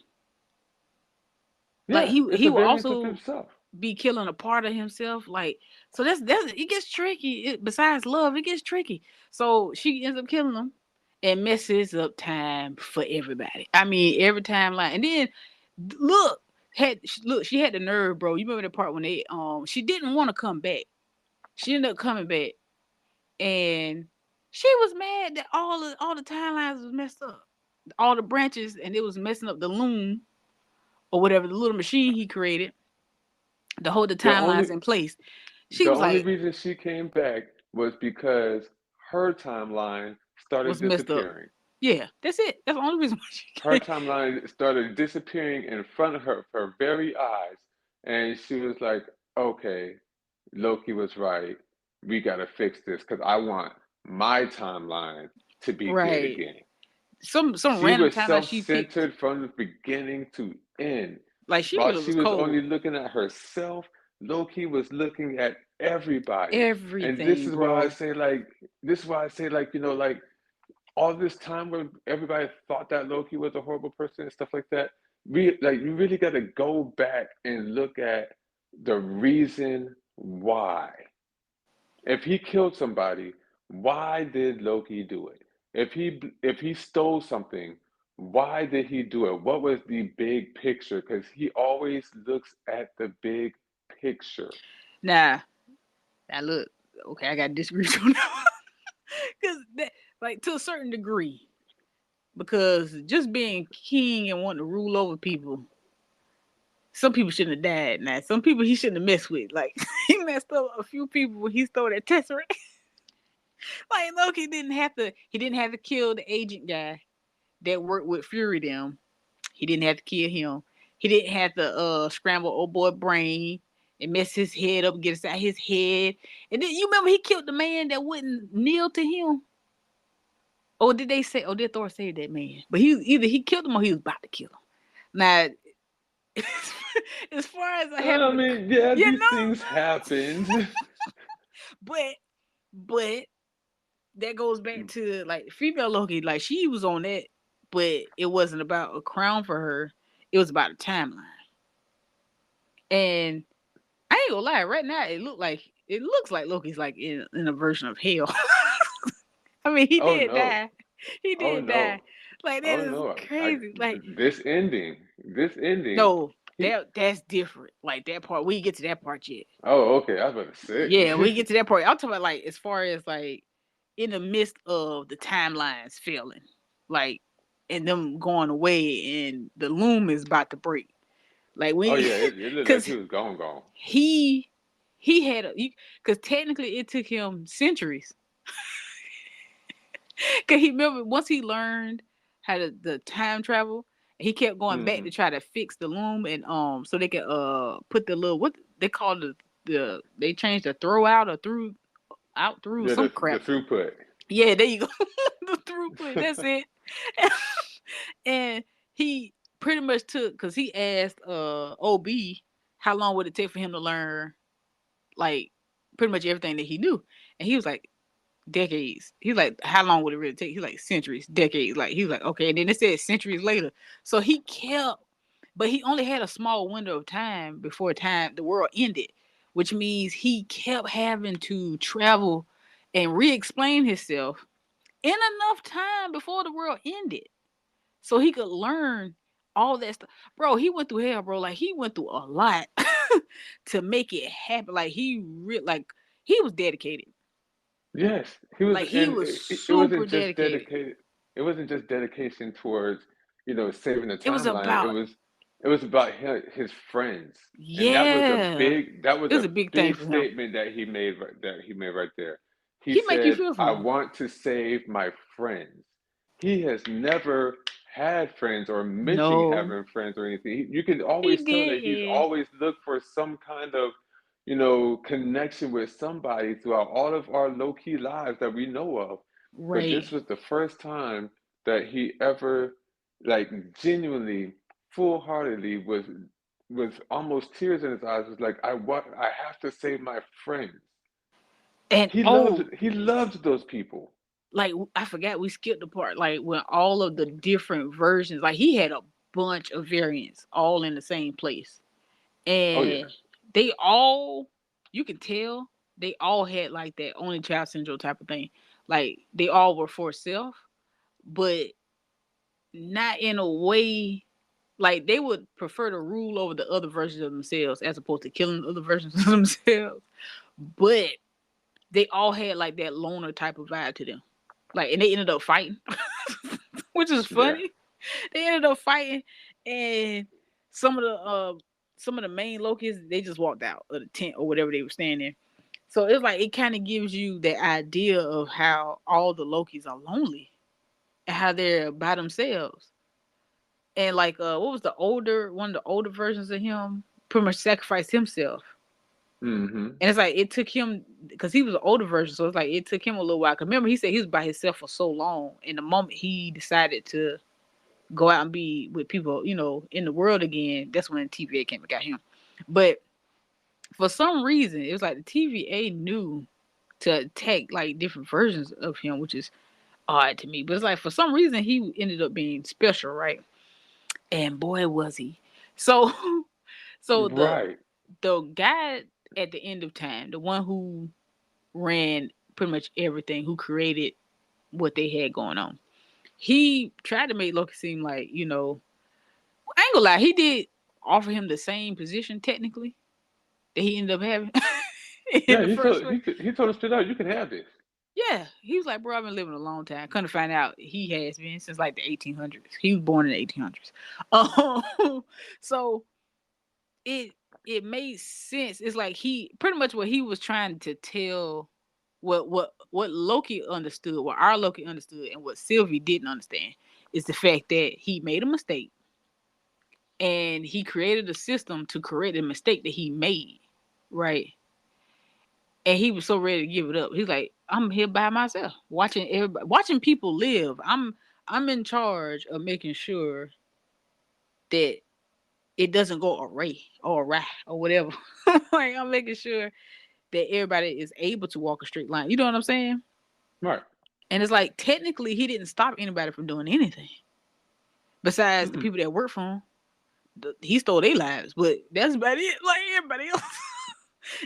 Like Yeah, it's he a will variance of also himself. be killing a part of himself. Like so that's it gets tricky. Besides love, it gets tricky. So she ends up killing him and messes up time for everybody. I mean, every time like and then look look she had the nerve, bro. You remember the part when they she didn't want to come back. She ended up coming back and she was mad that all the timelines was messed up. All the branches and it was messing up the loom or whatever the little machine he created to hold the The timelines only in place. She the was only like, reason she came back was because her timeline started was messed up. disappearing. Yeah, that's it. That's the only reason why she Her came. timeline started disappearing in front of her very eyes, and she was like, "Okay, Loki was right. We gotta fix this because I want my timeline to be good Right. again." Some She random was timeline she picked. self-centered from the beginning to end. Like she While really she was was cold. only looking at herself, Loki was looking at everybody. And this Everything, is why I bro. say like like all this time where everybody thought that Loki was a horrible person and stuff like that. You really got to go back and look at the reason why. If he killed somebody, why did Loki do it? If he stole something, why did he do it? What was the big picture? Because he always looks at the big picture. Nah, now look. Okay, I got to disagree with you now. Because like to a certain degree, because just being king and wanting to rule over people, some people shouldn't have died. Now, some people he shouldn't have messed with. Like he messed up a few people when he stole that tesseract. Like Loki didn't have to. He didn't have to kill the agent guy that worked with Fury them. He didn't have to kill him. He didn't have to scramble old boy brain and mess his head up, get inside his head. And then you remember he killed the man that wouldn't kneel to him. Or did they say? Or did Thor save that man? But he either he killed him or he was about to kill him. Now, as far as I I haven't, mean, yeah, yeah, these no, things happened. but but that goes back to like female Loki. Like she was on that, but it wasn't about a crown for her. It was about a timeline. And I ain't gonna lie, right now it looked like it looks like Loki's like in a version of hell. I mean, he Oh did no. die. He Oh did no. die. Like that Oh is no. crazy. Like This ending. no, He. that's different. Like that part, we get to that part yet. Oh, okay. I was about to Yeah, we say. get to that part. I'm talking about like as far as like in the midst of the timelines failing, like and them going away, and the loom is about to break. Like Oh we, yeah, it looked like because he was gone. he he had a because technically it took him centuries. Cause he remember once he learned how to the time travel, he kept going back Hmm. to try to fix the loom and so they could put the little what they call they changed the throw out or through out through Yeah, some the crap. throughput. Yeah, there you go. The throughput. That's it. And he pretty much took because he asked OB how long would it take for him to learn like pretty much everything that he knew, and he was like decades. He's like, how long would it really take? He's like centuries, decades. Like he was like, okay. And then it said centuries later. So he kept, but he only had a small window of time before time the world ended, which means he kept having to travel and re-explain himself in enough time before the world ended, so he could learn all that stuff. Bro, he went through hell, bro. Like he went through a lot to make it happen. Like like he was dedicated. Yes, he was, Like he and was it super wasn't just dedicated. dedicated. It wasn't just dedication towards, saving the It was timeline. about It was about his friends, and yeah. that was It was a a big thing big for him. statement that he made right there. He He make you said, feel for "I him. want to save my friends." He has never had friends or mentioned No, having friends or anything. You can he always tell that he's did. always looked for some kind of connection with somebody throughout all of our low key lives that we know of. But Right. this was the first time that he ever, like, genuinely, full heartedly was with almost tears in his eyes, was like, I have to save my friends. And oh, He loved those people. like I forgot we skipped the part like when all of the different versions, like he had a bunch of variants all in the same place. Oh yeah. And they all you can tell they all had like that only child syndrome type of thing. Like they all were for self, but not in a way like they would prefer to rule over the other versions of themselves as opposed to killing the other versions of themselves. But they all had like that loner type of vibe to them. Like, and they ended up fighting, which is Yeah. funny. They ended up fighting, and some of the uh some of the main locusts they just walked out of the tent or whatever they were staying in. So it's like it kind of gives you the idea of how all the Lokis are lonely and how they're by themselves. And like what was the older one of the older versions of him pretty much sacrificed himself. Mm-hmm. And it's like it took him because he was an older version, so it's like it took him a little while. Cause remember he said he was by himself for so long. And the moment he decided to go out and be with people, in the world again, that's when TVA came and got him. But for some reason, it was like the TVA knew to attack like different versions of him, which is odd to me. But it's like for some reason he ended up being special, right? And boy was he. So so Right. the guy at the end of time, the one who ran pretty much everything, who created what they had going on. He tried to make Loki seem like, I ain't gonna lie, he did offer him the same position technically that he ended up having in Yeah, the first place. he told us straight out, you can have this. Yeah, he was like, bro, I've been living a long time. Couldn't find out he has been since like the 1800s. He was born in the 1800s. So it it made sense. It's like he pretty much what he was trying to tell what Loki understood, what our Loki understood, and what Sylvie didn't understand is the fact that he made a mistake and he created a system to correct the mistake that he made, right? And he was so ready to give it up. He's like, I'm here by myself, watching everybody, watching people live. I'm in charge of making sure that it doesn't go awry or whatever. Like I'm making sure that everybody is able to walk a straight line. You know what I'm saying? Right. And it's like technically he didn't stop anybody from doing anything besides the Mm-mm. people that work for him. He stole their lives, but that's about it. Like everybody else.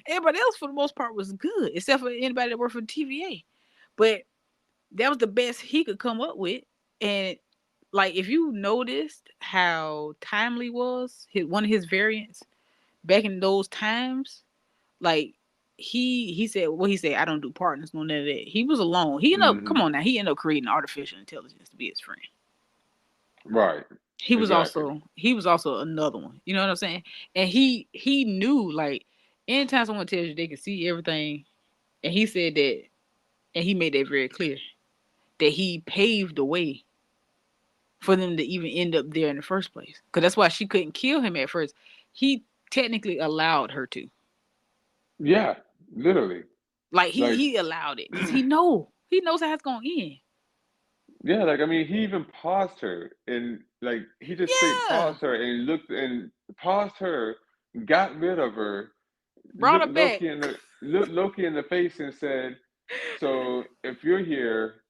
Everybody else, for the most part, was good, except for anybody that worked for TVA. But that was the best he could come up with. And like, if you noticed how timely was one of his variants back in those times, like he said what he said. I don't do partners, no none of that. He was alone. He ended up, come Hmm. on now, he ended up creating artificial intelligence to be his friend. Right. Exactly. He was also another one. You know what I'm saying? And he knew, like, anytime someone tells you they can see everything, and he said that, and he made that very clear that he paved the way for them to even end up there in the first place. Because that's why she couldn't kill him at first. He technically allowed her to. Yeah. Literally. Like, Like, he allowed it because he knows how it's gonna end. yeah. Like, I mean, he even paused her and like he just straight Yeah, paused her and looked and paused her, got rid of her, brought her back. Looked Loki in the face and said, "So if you're here,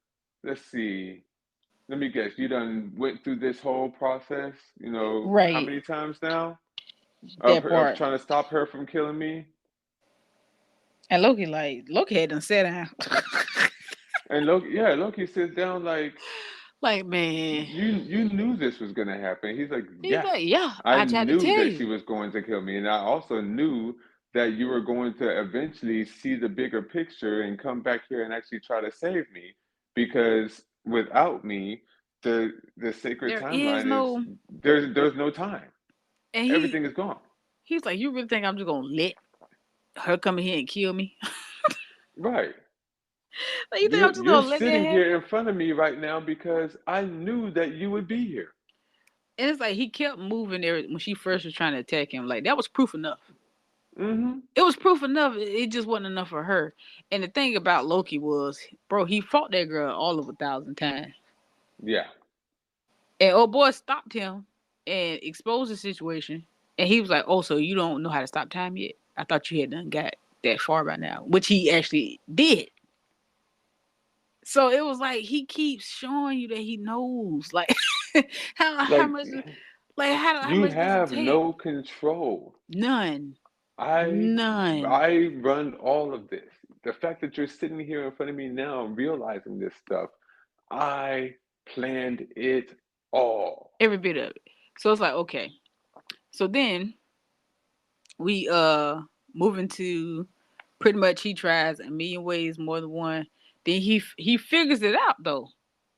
let's see. Let me guess. You done went through this whole process. You know how Right, many times now that of part. trying to stop her from killing me?" And Loki had done sat down. And Loki, yeah, Loki sits down like, Like, man, you knew this was gonna happen. He's like, he's yeah, like, yeah, I I tried to knew tell that you. she was going to kill me, and I also knew that you were going to eventually see the bigger picture and come back here and actually try to save me, because without me, the sacred There is timeline is no, there's no time. and Everything is gone. he's like, you really think I'm just gonna let her come in here and kill me? Right. Like, you think I'm just You're gonna let that sitting happen? here in front of me right now because I knew that you would be here. And it's like he kept moving there when she first was trying to attack him. Like, that was proof enough. Hmm. It was proof enough. It just wasn't enough for her. And the thing about Loki was, bro, he fought that girl all of 1,000 times. Yeah. And old boy stopped him and exposed the situation. And he was like, "Oh, so you don't know how to stop time yet? I thought you had done got that far by now," which he actually did. So it was like he keeps showing you that he knows, like, how Like, much, like, how you much does it have take? no control. None, I none. I run all of this. The fact that you're sitting here in front of me now realizing this stuff, I planned it all. Every bit of it. So it's like, okay. So then we move into, pretty much he tries a million ways more than one. Then he figures it out though.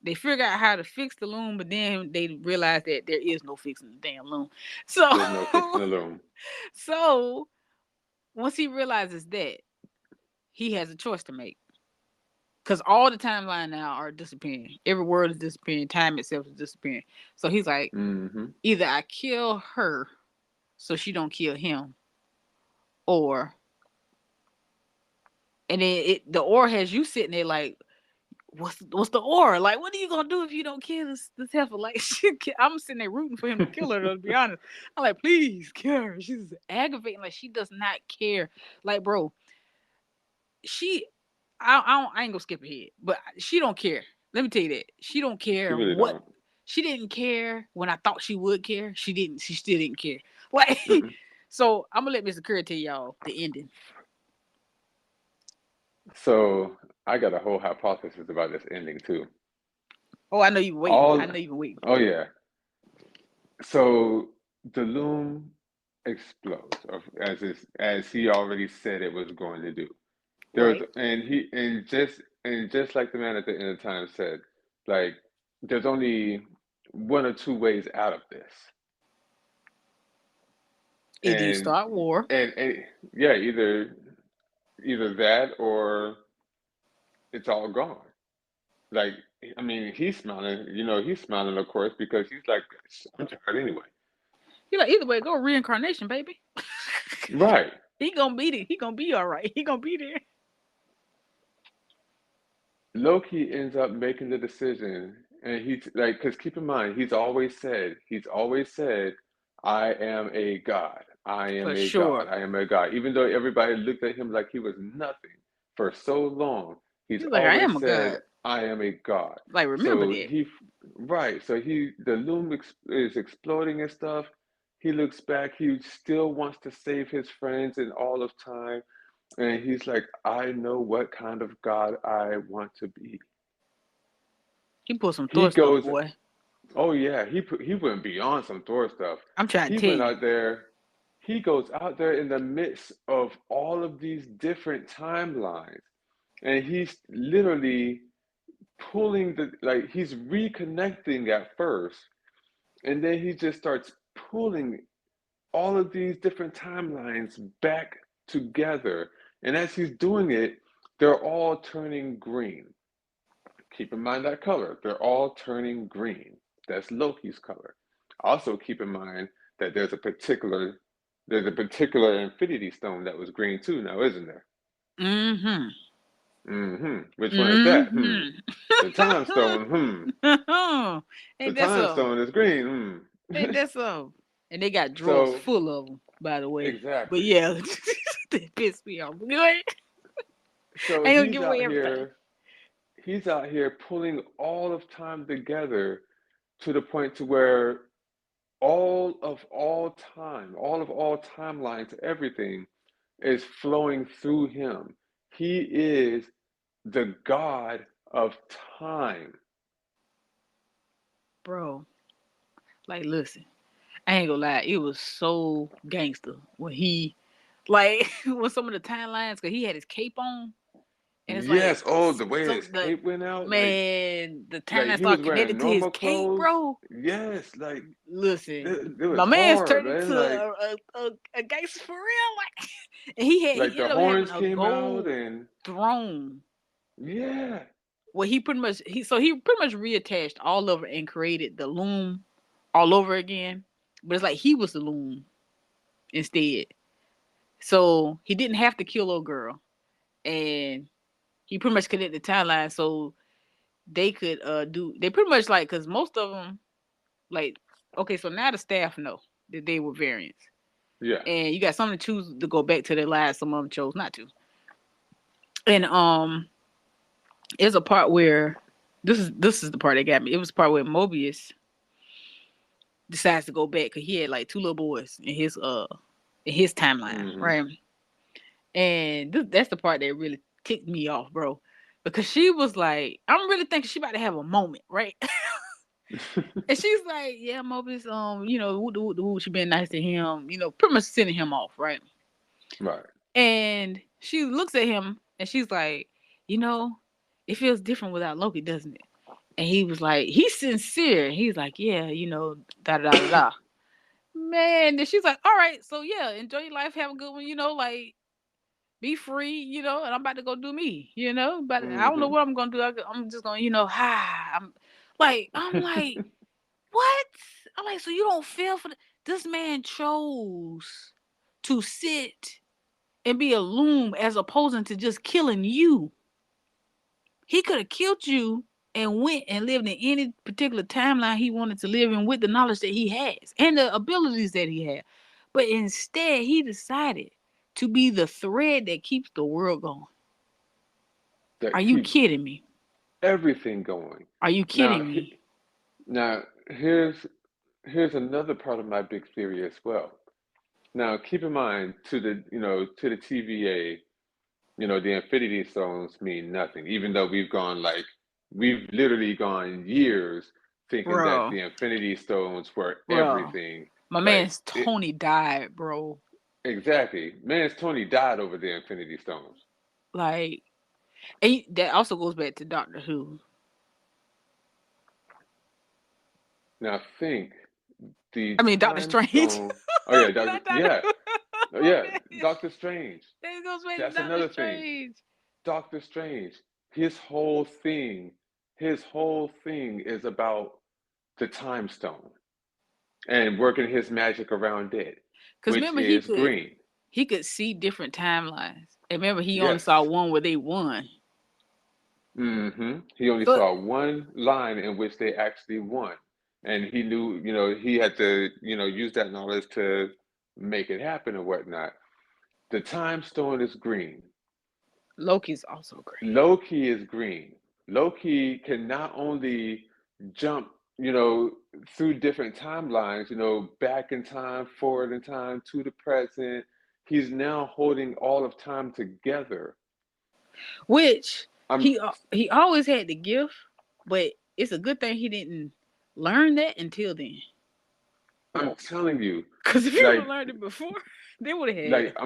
They figure out how to fix the loom, but then they realize that there is no fixing the damn loom. So There's no fixing the loom. so once he realizes that, he has a choice to make. Cause all the timeline now are disappearing. Every word is disappearing. Time itself is disappearing. So he's like, Hmm. either I kill her so she don't kill him, or, and then the or has you sitting there like, what's the or? Like, what are you gonna do if you don't kill this heifer? Like, I'm sitting there rooting for him to kill her. To be honest, I'm like, please kill her. She's aggravating. Like, she does not care. Like, bro, she, I ain't gonna skip ahead, but she don't care. Let me tell you that she don't She care really what. don't. She didn't care when I thought she would care. She didn't. She still didn't care. Like, Mm-mm. so I'm gonna let Mr. Curry tell y'all the ending. So I got a whole hypothesis about this ending too. Oh, I know you waiting. I All, know you been waiting oh for it. yeah. So the loom explodes, as he already said it was going to do. There was, Right. and just like the man at the end of time said, like there's only one or two ways out of this, Either you and start war. and yeah, either that or it's all gone. Like, I mean, he's smiling, he's smiling, of course, because he's like, I'm tired anyway. You're like, either way, go reincarnation, baby. Right. He gonna beat it. He gonna be all right. He gonna be there. Loki ends up making the decision, and he's like, because keep in mind, he's always said, I am a god. I am For a god. sure. I am a god. Even though everybody looked at him like he was nothing for so long, he's He's like, I always am a said, god. I am a god. Like, remember So that. right. So the loom is exploding and stuff. he looks back, he still wants to save his friends in all of time. And he's like, I know what kind of God I want to be. He pulled some He Thor stuff, goes, boy. oh yeah, he went beyond some Thor stuff. I'm trying He to tell went you, out there, he goes out there in the midst of all of these different timelines. And he's literally pulling like he's reconnecting at first, and then he just starts pulling all of these different timelines back together. And as he's doing it, they're all turning green. Keep in mind that color. They're all turning green. That's Loki's color. Also keep in mind that there's a particular Infinity Stone that was green too now, isn't there? mm-hmm, Which one is that? mm-hmm. The Time Stone. The Ain't that Time so? Stone is green. Ain't that so? And they got drawers So full of them, by the way. But exactly. yeah, they pissed me off. Go ahead. So I ain't gonna give away everything. he's out here pulling all of time together to the point to where all of all timelines, everything is flowing through him. He is the God of time. Bro, like, listen, I ain't gonna lie, it was so gangster when he, like, when some of the timelines, cause he had his cape on, and it's like, Yes, oh, the way his some the cape went out, man, the like timeline he was started wearing connected to his normal cape, clothes. bro. Yes, like it Listen, was my man's hard, turned man. into a gangster for real, like, and Like he the ended up having horns a came out, gold and throne. yeah, Well, he pretty much he pretty much reattached all over and created the loom all over again. But it's like he was the loom instead. So he didn't have to kill old girl. And he pretty much connected the timeline so they could do they pretty much like because most of them like okay, so now the staff know that they were variants. yeah. And you got some to choose to go back to their lives, some of them chose not to. And there's a part where this is the part that got me. It was the part where Mobius decides to go back because he had like two little boys in his timeline, Hmm. right? And that's the part that really ticked me off, bro. Because she was like, I'm really thinking she about to have a moment, right? And she's like, yeah, Mobius, she been nice to him, pretty much sending him off, right? Right. And she looks at him and she's like, you know, it feels different without Loki, doesn't it? And he was like, he's sincere. He's like, yeah, da da da da. Man, then she's like, all right, so yeah, enjoy your life, have a good one, like be free, and I'm about to go do me, but I don't know Hmm. what I'm gonna do. I'm just gonna, I'm like, what? I'm like, so you don't feel for this man chose to sit and be a loom as opposing to just killing you. He could have killed you and went and lived in any particular timeline he wanted to live in with the knowledge that he has and the abilities that he had. But instead, he decided to be the thread that keeps the world going. Are That you keeps kidding me? everything going. Are you Now, kidding me? now here's another part of my big theory as well. Now, keep in mind to the TVA, the Infinity Stones mean nothing, even though we've literally gone years thinking that Bro, the Infinity Stones were bro. everything. My Like man's it Tony died, bro. exactly. Man's Tony died over the Infinity Stones. Like, and that also goes back to Doctor Who. Now think the I mean, Doctor Time Strange. Stone. Oh yeah, Not Doctor Yeah, Who. oh, My yeah, bad. Doctor Strange. That goes back to That's Doctor another thing. Strange. Doctor Strange. His whole thing, his whole thing is about the Time Stone and working his magic around it, Cause which remember is green. he could see different timelines. And remember he only saw Yes. one where they won. He only So saw one line in which they actually won, and he knew, he had to, use that knowledge to make it happen or whatnot. The Time Stone is green. Loki's also great. Loki is green. Loki can not only jump, you know, through different timelines, you know, back in time, forward in time, to the present. He's now holding all of time together. Which I'm he always had the gift, but it's a good thing he didn't learn that until then. I'm telling you, Because if he would like have learned it before, they would have like had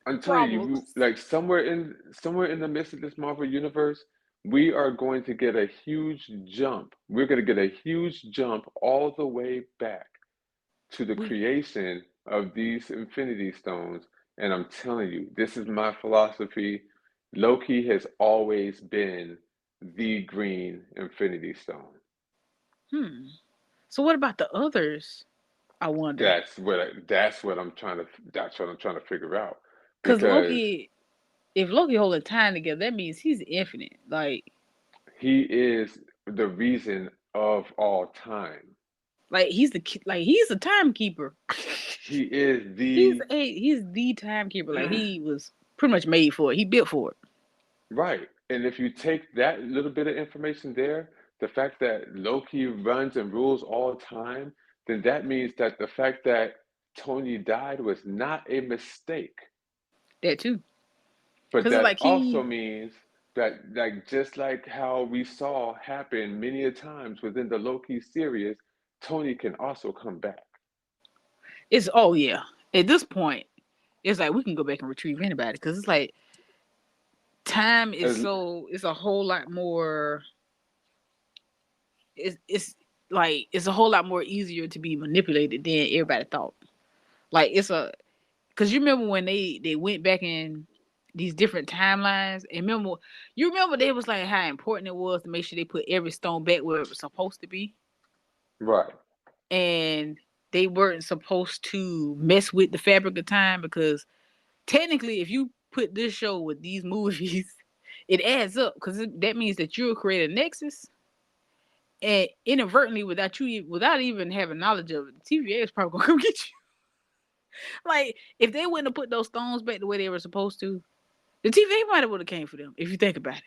I'm telling you, problems. like somewhere in the midst of this Marvel universe, we are going to get a huge jump. We're going to get a huge jump all the way back to the We creation of these Infinity Stones. And I'm telling you, this is my philosophy. Loki has always been the green Infinity Stone. hmm. So what about the others? I wonder. That's what I'm trying to figure out Because because Loki, if Loki holding time together, that means he's infinite. he is the reason of all time. He's he's a timekeeper. He is the He's the timekeeper. Like he was pretty much made for it. He built for it. right. And if you take that little bit of information there, the fact that Loki runs and rules all time, then that means that the fact that Tony died was not a mistake. That too. But Because it's that like also he means that, like, just like how we saw happen many a times within the Loki series, Tony can also come back. it's oh yeah. At this point, it's like we can go back and retrieve anybody because it's like time is As, so it's a whole lot more. It's like it's a whole lot more easier to be manipulated than everybody thought. Like it's a because you remember when they went back in these different timelines and remember you remember they was like how important it was to make sure they put every stone back where it was supposed to be right. and they weren't supposed to mess with the fabric of time because technically if you put this show with these movies it adds up because that means that you'll create a nexus and inadvertently without even having knowledge of it the TVA is probably gonna come get you. Like if they wouldn't have put those stones back the way they were supposed to, the TVA might have would have came for them if you think about it.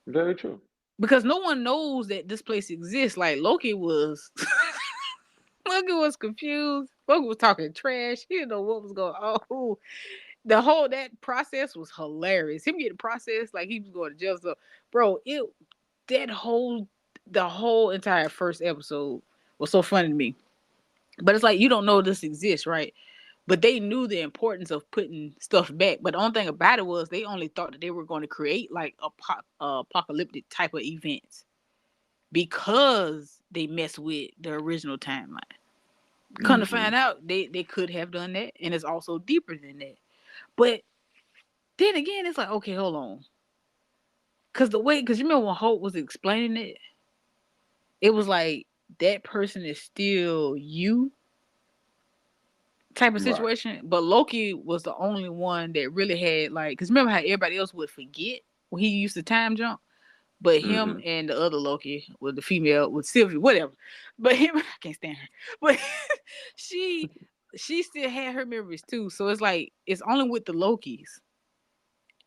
Very true. Because no one knows that this place exists. Like Loki was, Loki was confused. Loki was talking trash. He didn't know what was going on. The whole that process was hilarious. Him getting processed like he was going to jail. So, bro, it that whole the whole entire first episode was so funny to me. But it's like you don't know this exists, right? But they knew the importance of putting stuff back. But the only thing about it was they only thought that they were going to create like apocalyptic type of events because they messed with the original timeline. Come to Hmm. find out, they could have done that, and it's also deeper than that. But then again, it's like okay, hold on, because you remember when Hope was explaining it, it was like that person is still you type of Right. situation. But Loki was the only one that really had like, because remember how everybody else would forget when he used to time jump, but him Hmm. and the other Loki with the female with Sylvie, whatever. But him, I can't stand her. But she she still had her memories too. So it's like it's only with the Lokis.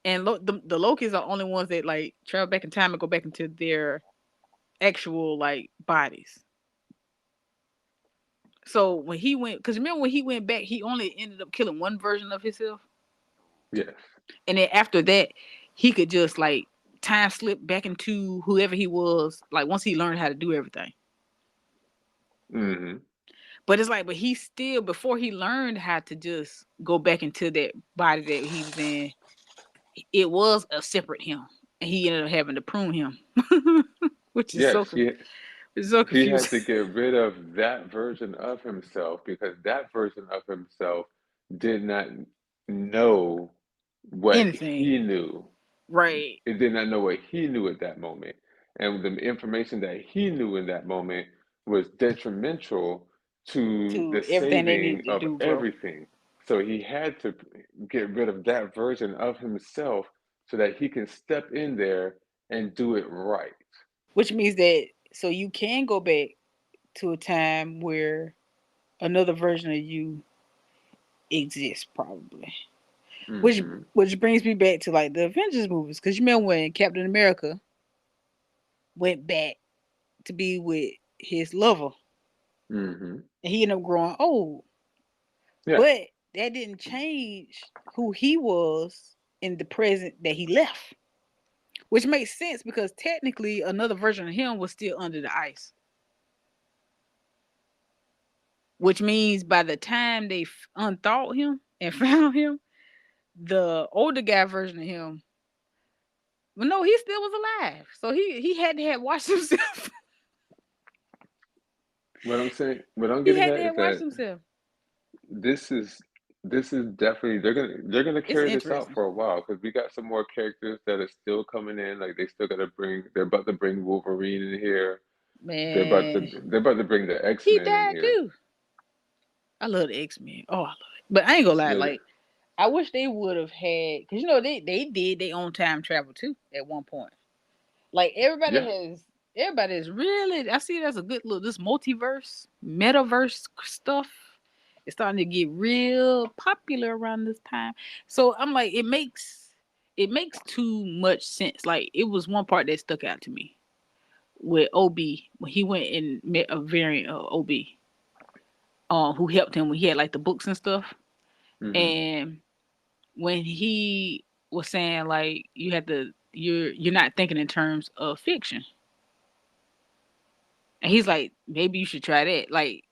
And the Lokis are the only ones that like travel back in time and go back into their actual like bodies. So when he went, because remember when he went back, he only ended up killing one version of himself. Yes. And then after that, he could just like time slip back into whoever he was, like once he learned how to do everything. Hmm. But it's like, but he still, before he learned how to just go back into that body that he was in, it was a separate him. And he ended up having to prune him, which is Yes. so He had confusing. to get rid of that version of himself because that version of himself did not know what Anything. he knew. Right. It did not know what he knew at that moment. And the information that he knew in that moment was detrimental to the To everything they saving needed to of do, bro. everything. So he had to get rid of that version of himself so that he can step in there and do it right. Which means that, so you can go back to a time where another version of you exists, probably. Which Hmm. which brings me back to like the Avengers movies, because you remember when Captain America went back to be with his lover, Mm-hmm. and he ended up growing old. Yeah. But that didn't change who he was in the present that he left, which makes sense because technically another version of him was still under the ice, which means by the time they unthawed him and found him, the older guy version of him, well, no, he still was alive. So he had to have watched himself. What I'm He getting had to at is have watched that himself. this is this is definitely they're gonna It's carry this out interesting, for a while because we got some more characters that are still coming in. Like they still gotta bring. They're about to bring Wolverine in here. man. They're about to bring the X He Men in died here. too. I love the X Men. Oh, I love it. But I ain't gonna lie, Yeah, like I wish they would have had, because you know they did their own time travel too at one point. Like yeah, everybody is really, I see it as a good look. This multiverse, metaverse stuff is starting to get real popular around this time. So I'm like, it makes too much sense. Like it was one part that stuck out to me with OB when he went and met a variant of OB, who helped him when he had like the books and stuff. hmm And when he was saying like you're not thinking in terms of fiction. And he's like, maybe you should try that. Like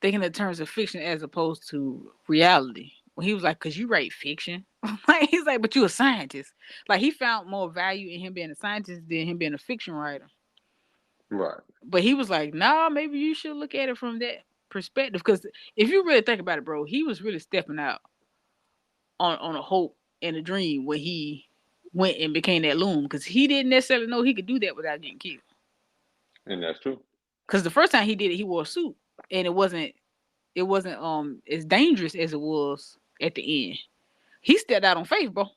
thinking in terms of fiction as opposed to reality. When he was like, cause you write fiction. Like he's like, but you a scientist. Like he found more value in him being a scientist than him being a fiction writer. right. But he was like, nah, maybe you should look at it from that perspective. Cause if you really think about it, bro, he was really stepping out on a hope and a dream when he went and became that loom. Cause he didn't necessarily know he could do that without getting killed. And that's true. Cause the first time he did it, he wore a suit. And it wasn't as dangerous as it was at the end. He stepped out on faith, bro.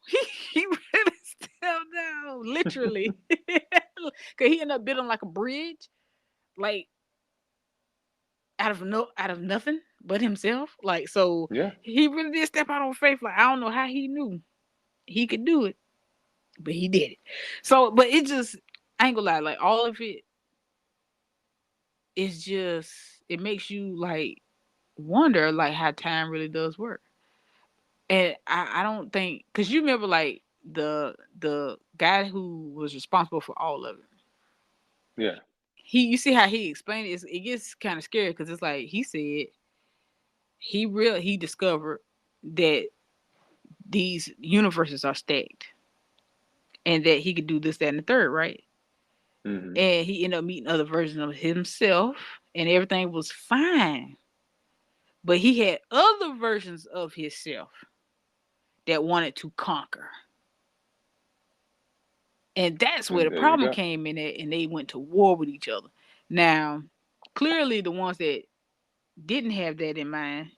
He really stepped out, literally. Cause he ended up building like a bridge, like out of nothing but himself. Like so Yeah, he really did step out on faith. Like I don't know how he knew he could do it, but he did it. So but it just I ain't gonna lie, like all of it is just it makes you like wonder like how time really does work. And I don't think because you remember like the guy who was responsible for all of it. yeah. You see how he explained it. It gets kind of scary because it's like he said he discovered that these universes are stacked and that he could do this, that, and the third, right? hmm And he ended up meeting other versions of himself, and everything was fine. But he had other versions of himself that wanted to conquer. And that's where And the there you problem go. came in at, and they went to war with each other. Now, clearly, the ones that didn't have that in mind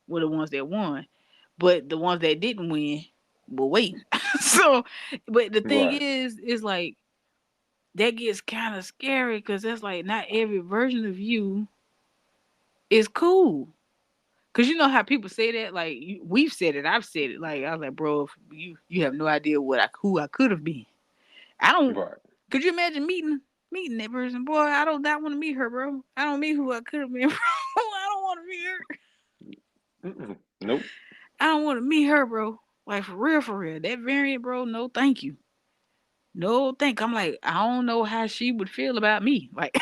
were the ones that won, but the ones that didn't win were waiting. So, but the thing Right. is like that gets kind of scary because that's like not every version of you is cool. Cause you know how people say that, like we've said it, I've said it. Like I was like, bro, if you have no idea who I could have been. I don't. Right. Could you imagine meeting that person? Boy, I don't not want to meet her, bro. I don't meet who I could have been, bro. I don't want to meet her. Mm-mm. Nope. I don't want to meet her, bro. Like for real, for real. That variant, bro. No, thank you. No, thank. I'm like, I don't know how she would feel about me. Like,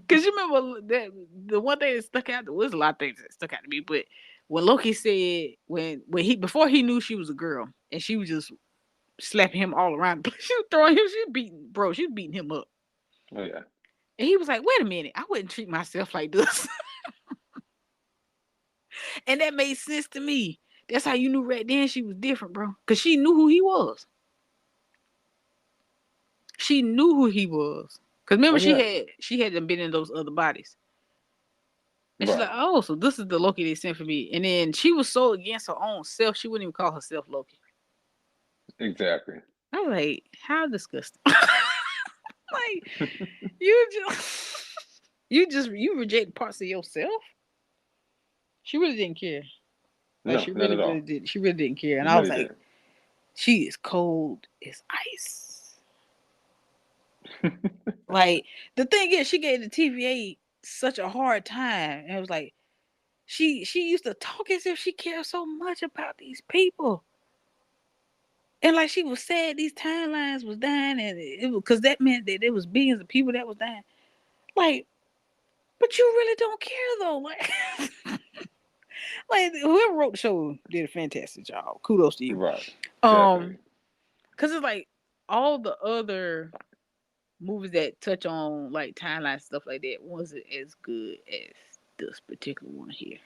cause you remember that the one thing that stuck out. There was a lot of things that stuck out to me, but when Loki said when he before he knew she was a girl and she was just slapping him all around the place, she was throwing him, she was beating, bro, she was beating him up. Oh yeah. And he was like, wait a minute, I wouldn't treat myself like this. And that made sense to me. That's how you knew right then she was different, bro. Cause she knew who he was. She knew who he was. Cause remember Oh yeah. she had them been in those other bodies. And she's like, Right. oh, so this is the Loki they sent for me. And then she was so against her own self, she wouldn't even call herself Loki. Exactly. I was like, how disgusting. Like, you just you reject parts of yourself. She really didn't care. Like No, she not really, at really all. did. She really didn't care. And I was Really like, didn't. she is cold as ice. Like the thing is, she gave the TVA such a hard time, and it was like she used to talk as if she cared so much about these people, and like she was sad these timelines was dying, and it was because that meant that there was billions of people that was dying. Like, but you really don't care though. Like whoever wrote the show did a fantastic job. Kudos to you. Right. Um, Definitely. because it's like all the other movies that touch on like timeline stuff like that wasn't as good as this particular one here.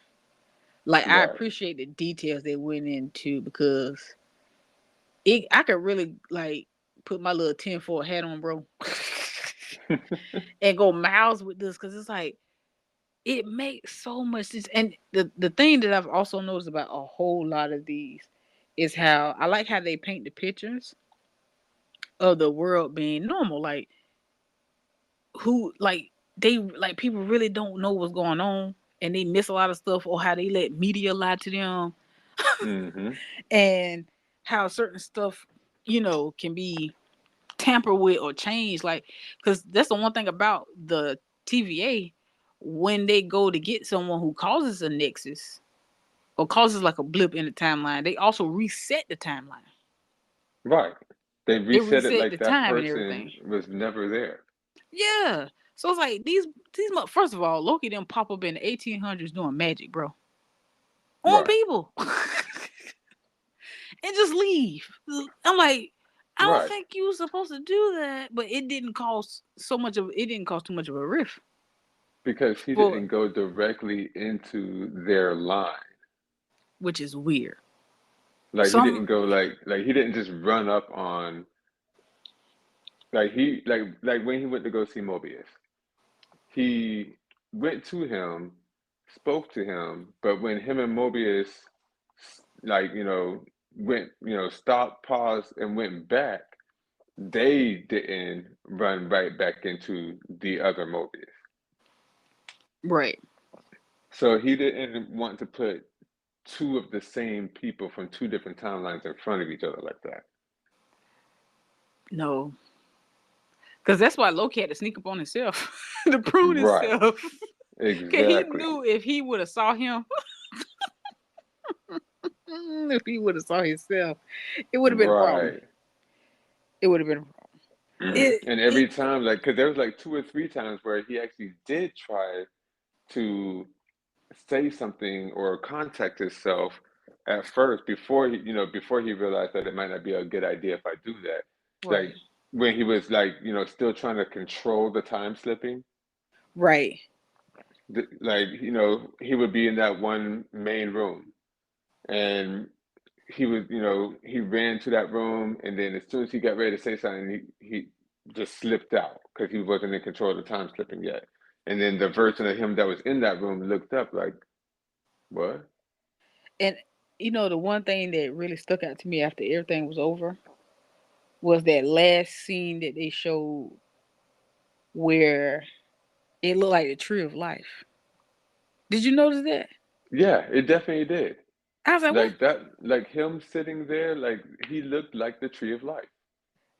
Like I Right. appreciate the details they went into because I could really like put my little tinfoil hat on, bro, and go miles with this because it's like it makes so much sense. And the thing that I've also noticed about a whole lot of these is how I like how they paint the pictures of the world being normal. Like who like they like people really don't know what's going on and they miss a lot of stuff or how they let media lie to them Hmm. and how certain stuff can be tampered with or changed like because that's the one thing about the TVA when they go to get someone who causes a nexus or causes like a blip in the timeline they also reset the timeline. Right. They They reset it reset the like that time and everything. person was never there. Yeah, so it's like these first of all Loki didn't pop up in the 1800s doing magic, bro, on Right. people and just leave. I'm like, I don't Right. think you were supposed to do that, but it didn't cause too much of a rift Because he for didn't go directly into their line. which is weird. Like he Some didn't go like he didn't just run up on like he like when he went to go see Mobius. He went to him, spoke to him, but when him and Mobius like, went, stopped, paused, and went back, they didn't run right back into the other Mobius. right. So he didn't want to put two of the same people from two different timelines in front of each other like that. No, because that's why Loki had to sneak up on himself to prove Right. himself. Because he Exactly. knew if he would have saw him, if he would have saw himself, it would have been a problem. Right. It would have been a problem. And It every time, like, because there was like two or three times where he actually did try to say something or contact himself at first before before he realized that it might not be a good idea if I do that. right, Like when he was like, still trying to control the time slipping. right, Like, he would be in that one main room and he ran to that room and then as soon as he got ready to say something, he just slipped out because he wasn't in control of the time slipping yet. And then the version of him that was in that room looked up like, what? and the one thing that really stuck out to me after everything was over was that last scene that they showed where it looked like the tree of life. Did you notice that? Yeah, it definitely did. I was like, what? Like that, like him sitting there, like he looked like the tree of life.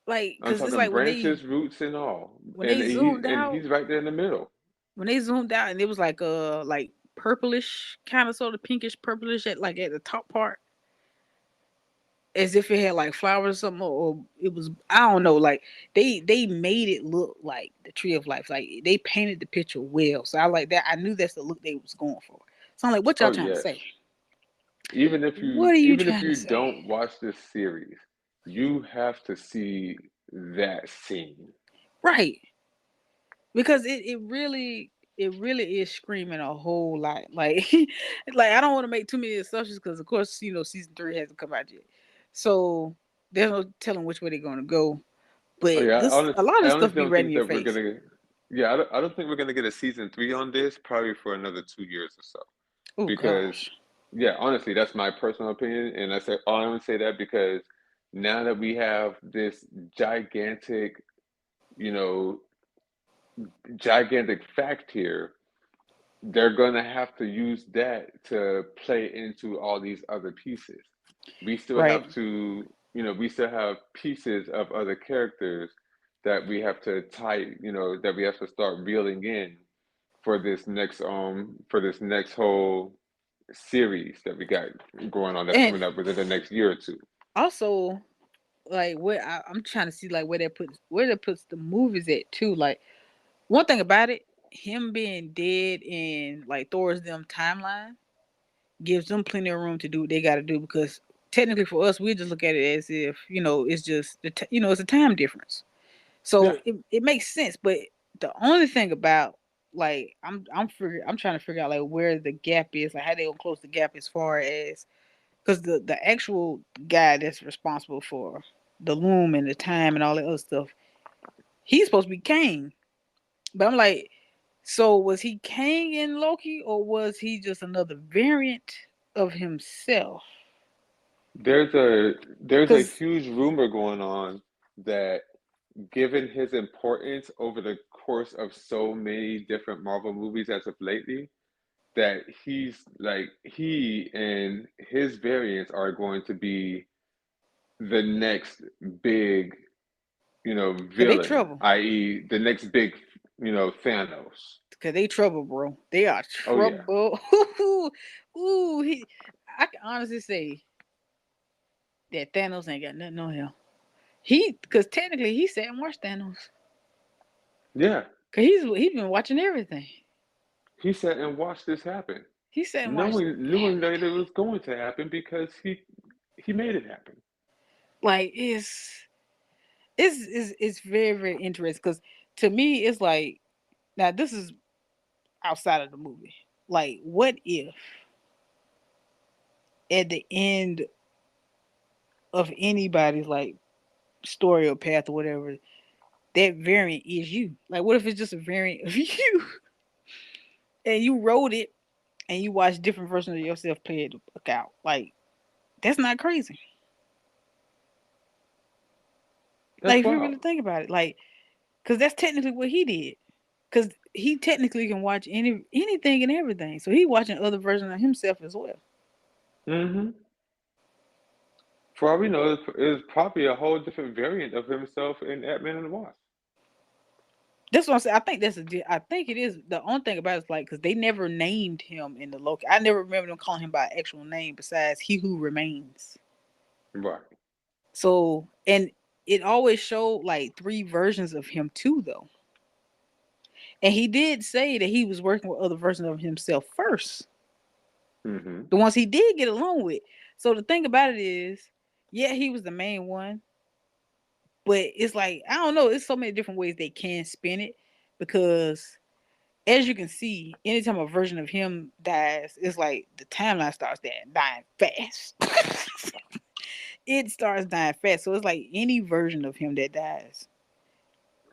Like, I'm cause it's talking like branches, roots, and all. when they zoomed And out, he's right there in the middle. when they zoomed out, and it was like purplish, kind of sort of pinkish purplish at the top part, as if it had like flowers or something, or it was I don't know. Like they made it look like the tree of life. Like they painted the picture well. So I like that. I knew that's the look they was going for. So I'm like, what y'all Oh trying to yes. say? Even What are you if trying to you say? don't watch this series, you have to see that scene. Right. Because it really is screaming a whole lot. Like like I don't want to make too many assumptions because of course, season 3 hasn't come out yet. So there's no telling which way they're gonna go. Oh But yeah, a lot I of honestly stuff be don't right in think your that we're face. gonna. Yeah, I don't think we're gonna get a season three on this probably for another 2 years or so. Oh Because gosh. yeah, honestly, that's my personal opinion, and I only say that because now that we have this gigantic, you know, gigantic fact here, they're gonna have to use that to play into all these other pieces. We still Right. have to, we still have pieces of other characters that we have to that we have to start reeling in for this next whole series that we got going on that's And coming up within the next year or two. also, like I'm trying to see like where that puts the movies at too. Like one thing about it, him being dead in like Thor's them timeline gives them plenty of room to do what they got to do because technically for us we just look at it as if it's just it's a time difference. Yeah. So it makes sense. But the only thing about like I'm trying to figure out like where the gap is, like how they gonna close the gap as far as because the actual guy that's responsible for the loom and the time and all that other stuff, he's supposed to be Kang. But I'm like, so was he Kang in Loki or was he just another variant of himself? There's a Because huge rumor going on that given his importance over the course of so many different Marvel movies as of lately, that he and his variants are going to be the next big, they villain, trouble. i.e., the next big, Thanos. Cause they trouble, bro. They are Oh yeah, trouble. Ooh, I can honestly say that Thanos ain't got nothing on him. Cause technically he sat and watched Thanos. yeah. Cause he's been watching everything. He sat and watched this happen, He sat and watched knowing that it everything. was going to happen because he made it happen. Like it's very very interesting. Cause to me it's like now this is outside of the movie. Like what if at the end of anybody's like story or path or whatever that variant is you. Like, what if it's just a variant of you and you wrote it and you watch different versions of yourself play it out? Like, that's not crazy. Like, That's if you wild. really think about it, like, because that's technically what he did. Because he technically can watch anything and everything, so he watching other versions of himself as well. Hmm. For all we know, it's probably a whole different variant of himself in Ant-Man and the Wasp. That's what I'm saying. I think I think it is. The only thing about it is like because they never named him in the Loki. I never remember them calling him by an actual name besides "He Who Remains." Right. So, and it always showed like three versions of him too, though. And he did say that he was working with other versions of himself first, Hmm. the ones he did get along with. So the thing about it is, yeah, he was the main one, but it's like I don't know. It's so many different ways they can spin it because, as you can see, anytime a version of him dies, it's like the timeline starts dying fast. It starts dying fast. So it's like any version of him that dies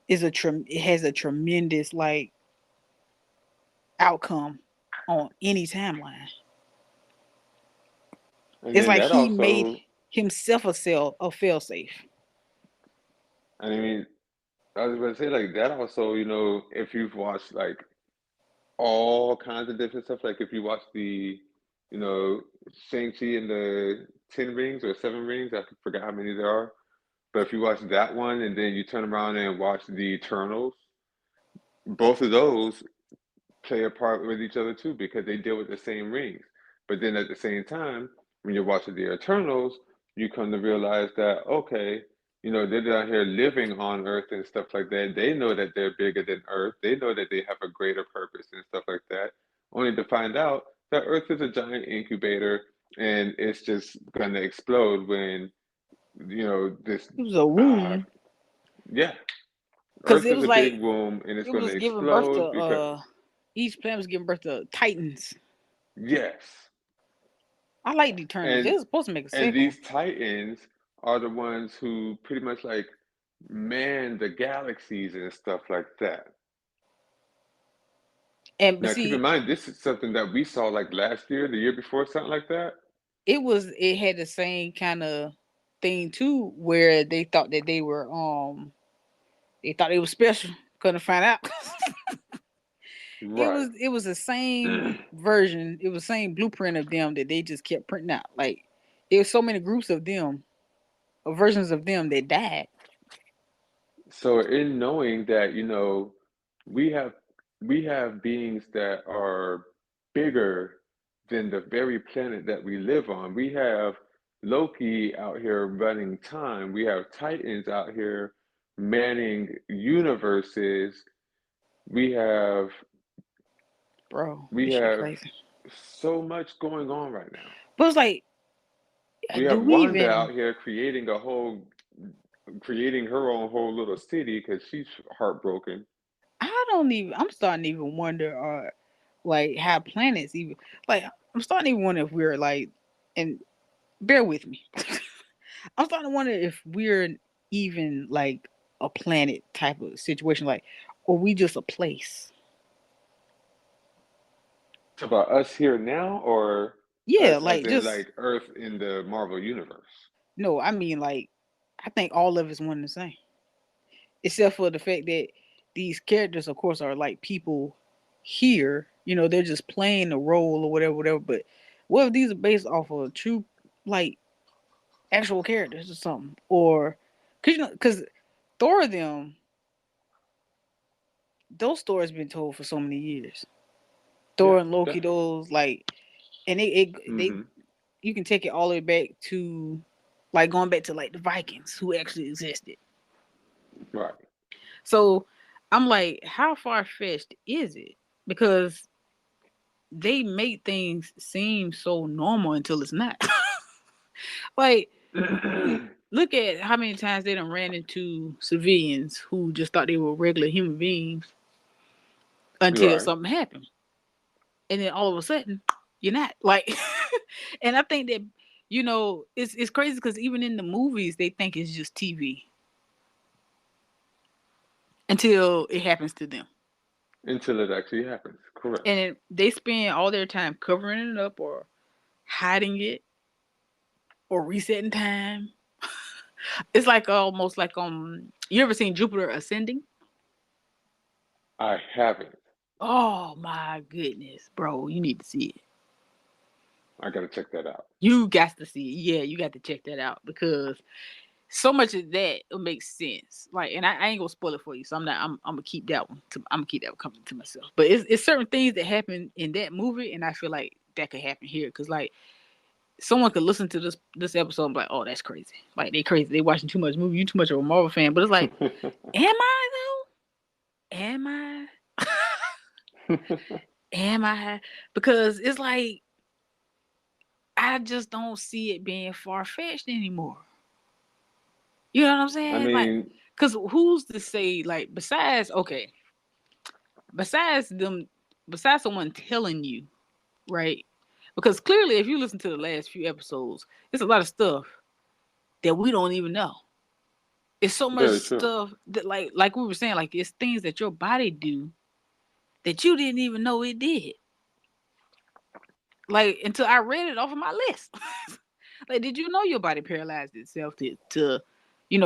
it has a tremendous like outcome on any timeline. And It's then like that he made also, himself a fail safe. I mean, I was going to say like that also, if you've watched like all kinds of different stuff, like if you watch you know, Shang-Chi and the 10 rings or 7 rings, I forgot how many there are. But if you watch that one and then you turn around and watch the Eternals, both of those play a part with each other too because they deal with the same rings. But then at the same time, when you're watching the Eternals, you come to realize that okay, they're down here living on Earth and stuff like that. They know that they're bigger than Earth. They know that they have a greater purpose and stuff like that. Only to find out that Earth is a giant incubator and it's just gonna explode when this It was a uh womb yeah, because Earth is a big womb and it's it gonna was giving birth to explode because each planet was giving birth to titans. yes. I like the Eternals. They And were supposed to make a and second one. these titans are the ones who pretty much like man the galaxies and stuff like that. And but Now keep in see, mind this is something that we saw like last year, the year before, something like that. it had the same kind of thing too, where they thought they were special. Couldn't find out. Right. It was the same version. It was the same blueprint of them that they just kept printing out. Like there was so many groups of them, or versions of them that died. So in knowing that, we have we have beings that are bigger than the very planet that we live on. We have Loki out here running time. We have Titans out here manning universes. We have Bro, we this shit have crazy. so much going on right now. But it's like, We do have we Wanda even? out here creating her own whole little city because she's heartbroken. I don't even. I'm starting to even wonder, like how planets even like. I'm starting to even wonder if we're like, and bear with me. I'm starting to wonder if we're even like a planet type of situation, like, or we just a place. About us here now, or Yeah, us as like in just like Earth in the Marvel universe? no. I mean, like, I think all of it's one and the same, except for the fact that these characters, of course, are like people here. You know, they're just playing a role or whatever, whatever. But what if these are based off of true, like, actual characters or something? Or because Thor them, those stories been told for so many years. Yeah, Thor and Loki, definitely. those like, and they Hmm. you can take it all the way back to like going back to like the Vikings who actually existed. Right. So I'm like, how far fetched is it? Because they make things seem so normal until it's not. Like, look at how many times they done ran into civilians who just thought they were regular human beings until Right. something happened. And then all of a sudden, you're not. Like, and I think that, it's crazy because even in the movies, they think it's just TV until it happens to them. Until it actually happens. Correct. And they spend all their time covering it up or hiding it or resetting time. It's like almost like you ever seen Jupiter Ascending? I haven't. Oh my goodness, bro, you need to see it. I gotta check that out. You got to see it. Yeah, you got to check that out because so much of that it makes sense. Like, and I ain't gonna spoil it for you, so I'm not. I'm gonna keep that one. I'm gonna keep that one coming to myself. But it's certain things that happen in that movie, and I feel like that could happen here because like someone could listen to this episode and be like, oh, that's crazy. Like they crazy. They watching too much movie. You too much of a Marvel fan. But it's like, am I though? Am I? Am I? Because it's like I just don't see it being far fetched anymore. You know what I'm I saying? Like, mean, cause who's to say like besides them, besides someone telling you, right? Because clearly, if you listen to the last few episodes, it's a lot of stuff that we don't even know. It's so much very true. stuff that like we were saying, like it's things that your body do that you didn't even know it did. Like until I read it off of my list. Like, did you know your body paralyzed itself to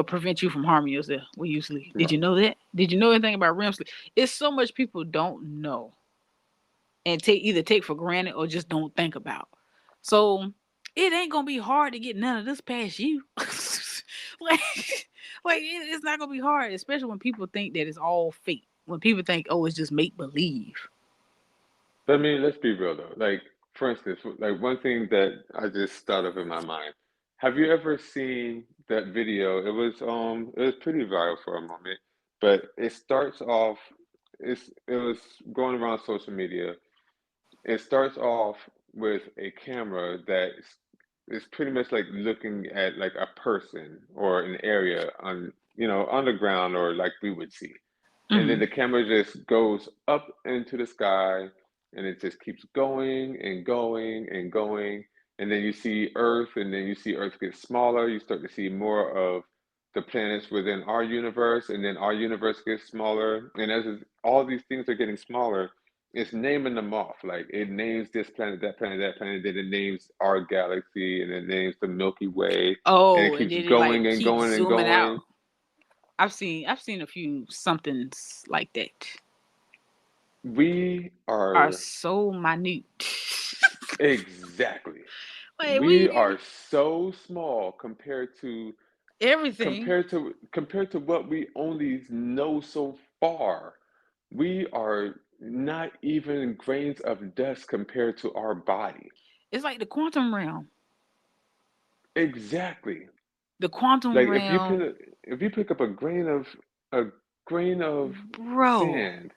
prevent you from harming yourself when you sleep? Did you Right. know that? Did you know anything about REM sleep? It's so much people don't know and take for granted or just don't think about. So it ain't gonna be hard to get none of this past you. like, it's not gonna be hard, especially when people think that it's all fake. When people think, oh, it's just make believe. But I mean, let's be real though. Like, for instance, like one thing that I just thought of in my mind. Have you ever seen that video? It was pretty viral for a moment, but it starts off it was going around social media. It starts off with a camera that is pretty much like looking at like a person or an area on the ground or like we would see. And then Mm-hmm. the camera just goes up into the sky and it just keeps going and going and going. And then you see Earth, and then you see Earth get smaller. You start to see more of the planets within our universe, and then our universe gets smaller. And all these things are getting smaller, it's naming them off. Like it names this planet, that planet, that planet, then it names our galaxy, and it names the Milky Way, and it Oh, and keeps then it going like and keeps going and zooming out. going. I've seen a few somethings like that We are are so minute. exactly. Like We we are so small compared to. Everything. compared to what we only know so far. We are not even grains of dust compared to our body. It's like the quantum realm. Exactly. The quantum Like realm, if you pick up a grain of bro. sand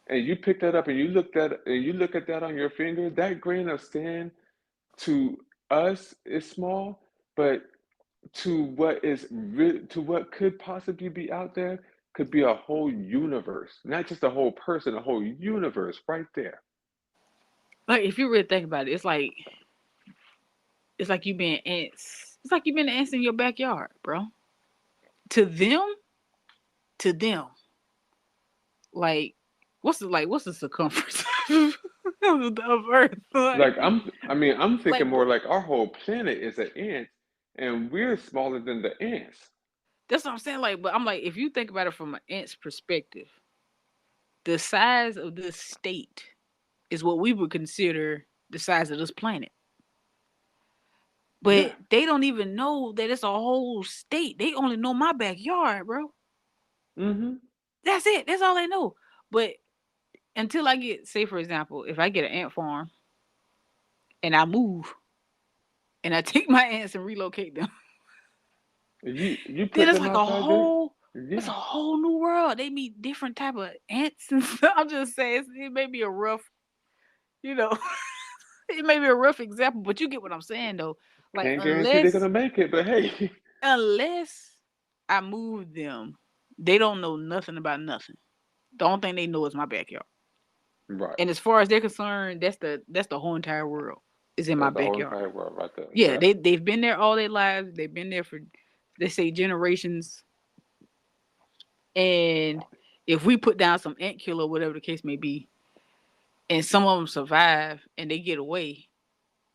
and you pick that up and you look at that on your finger, that grain of sand to us is small, but to what could possibly be out there could be a whole universe, not just a whole person, a whole universe right there. Like if you really think about it, it's like you being ants. It's like you been ants in your backyard, bro. To them, to them, like what's the circumference of Earth? I'm thinking Like, more like our whole planet is an ant, and we're smaller than the ants. that's what I'm saying. Like, but I'm like, if you think about it from an ant's perspective, the size of this state is what we would consider the size of this planet. But Yeah. they don't even know that it's a whole state. They only know my backyard, bro. Mm-hmm. That's it. That's all they know. But until I get, say for example, if I get an ant farm and I move and I take my ants and relocate them, You then put it's them like a outside there. whole it's a Yeah. whole new world. They meet different type of ants and stuff. I'm just saying it may be a rough, you know, it may be a rough example, but you get what I'm saying though. Like Can't guarantee they're gonna make it, but hey. unless I move them, they don't know nothing about nothing. The only thing they know is my backyard. Right. And as far as they're concerned, that's the whole entire world is in my That's the whole backyard. entire world right there. Yeah, Yeah. they've been there all their lives. They've been there for, they say, generations. And if we put down some ant killer, whatever the case may be, and some of them survive and they get away,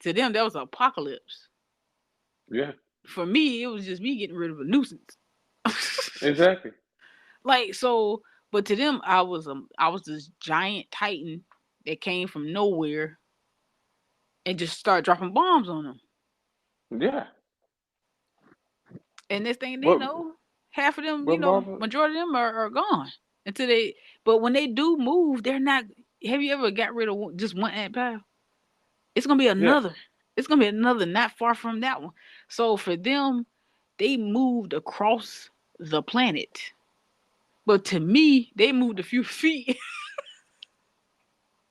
to them that was an apocalypse. Yeah. For me, it was just me getting rid of a nuisance. Exactly. Like so, but to them, I was this giant titan that came from nowhere and just started dropping bombs on them. Yeah. And this thing they What know, half of them, what Marvel? majority of them are gone until they. But when they do move, they're not. Have you ever got rid of just one ant pile? It's gonna be Yeah. another. It's gonna be another not far from that one. So for them, they moved across the planet. But to me, they moved a few feet.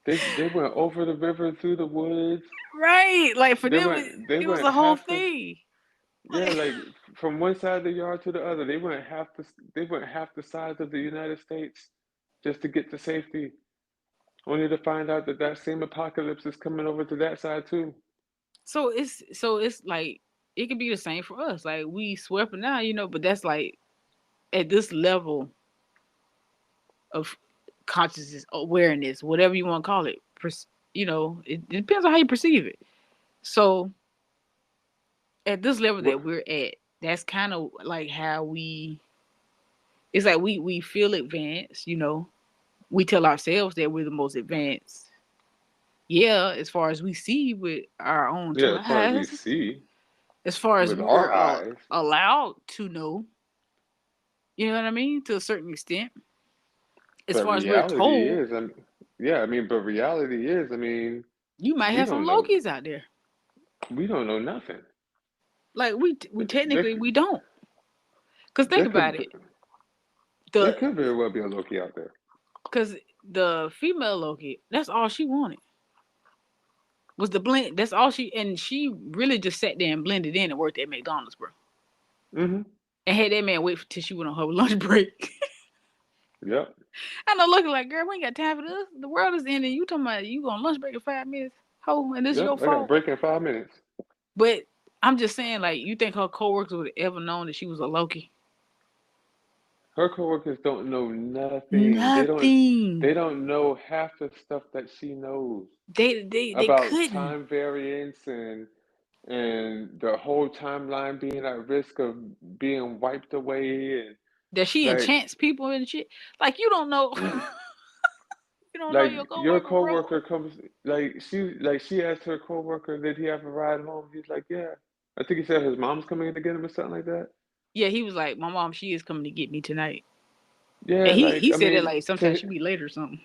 They went over the river through the woods. Right. Like for They them, went they it was went a whole half the thing. yeah, Like like from one side of the yard to the other. They went half the size of the United States just to get to safety, only to find out that that same apocalypse is coming over to that side too. so it's like it could be the same for us. Like we swept it now, but that's like at this level of consciousness, awareness, whatever you want to call it. It depends on how you perceive it. So at this level What? that we're at, that's kind of like how it's like we feel advanced. We tell ourselves that we're the most advanced. Yeah, as far as we see with our own Yeah, two as far as we eyes, see as far as with we're our eyes. allowed to know, you know what I mean, to a certain extent. As But far as we're reality told, is, yeah, but reality is, you might we have some don't know, Lokis out there. we don't know nothing. Like we There, technically we don't. Cause think there about could, it, there the could very well be a Loki out there. cause the female Loki, that's all she wanted was the blend. That's all and she really just sat there and blended in and worked at McDonald's, bro. Mm-hmm. And had that man wait till she went on her lunch break. Yep. I know, looking like, girl, we ain't got time for this. The world is ending. You talking about you going lunch break in 5 minutes? Ho, and this Yep. your I got a fault. break in 5 minutes. But I'm just saying, like, you think her coworkers would have ever known that she was a Loki? Her coworkers don't know nothing. Nothing. They don't know half the stuff that she knows They about couldn't. time variance and the whole timeline being at risk of being wiped away and That she like enchants people and shit. Like you don't know. You don't know like your your coworker, bro. coworker comes she asked her coworker did he have a ride home? He's like, yeah. I think he said his mom's coming in to get him or something like that. Yeah, he was like, my mom, she is coming to get me tonight. And Yeah, he like I said it mean, like sometimes to she be late or something.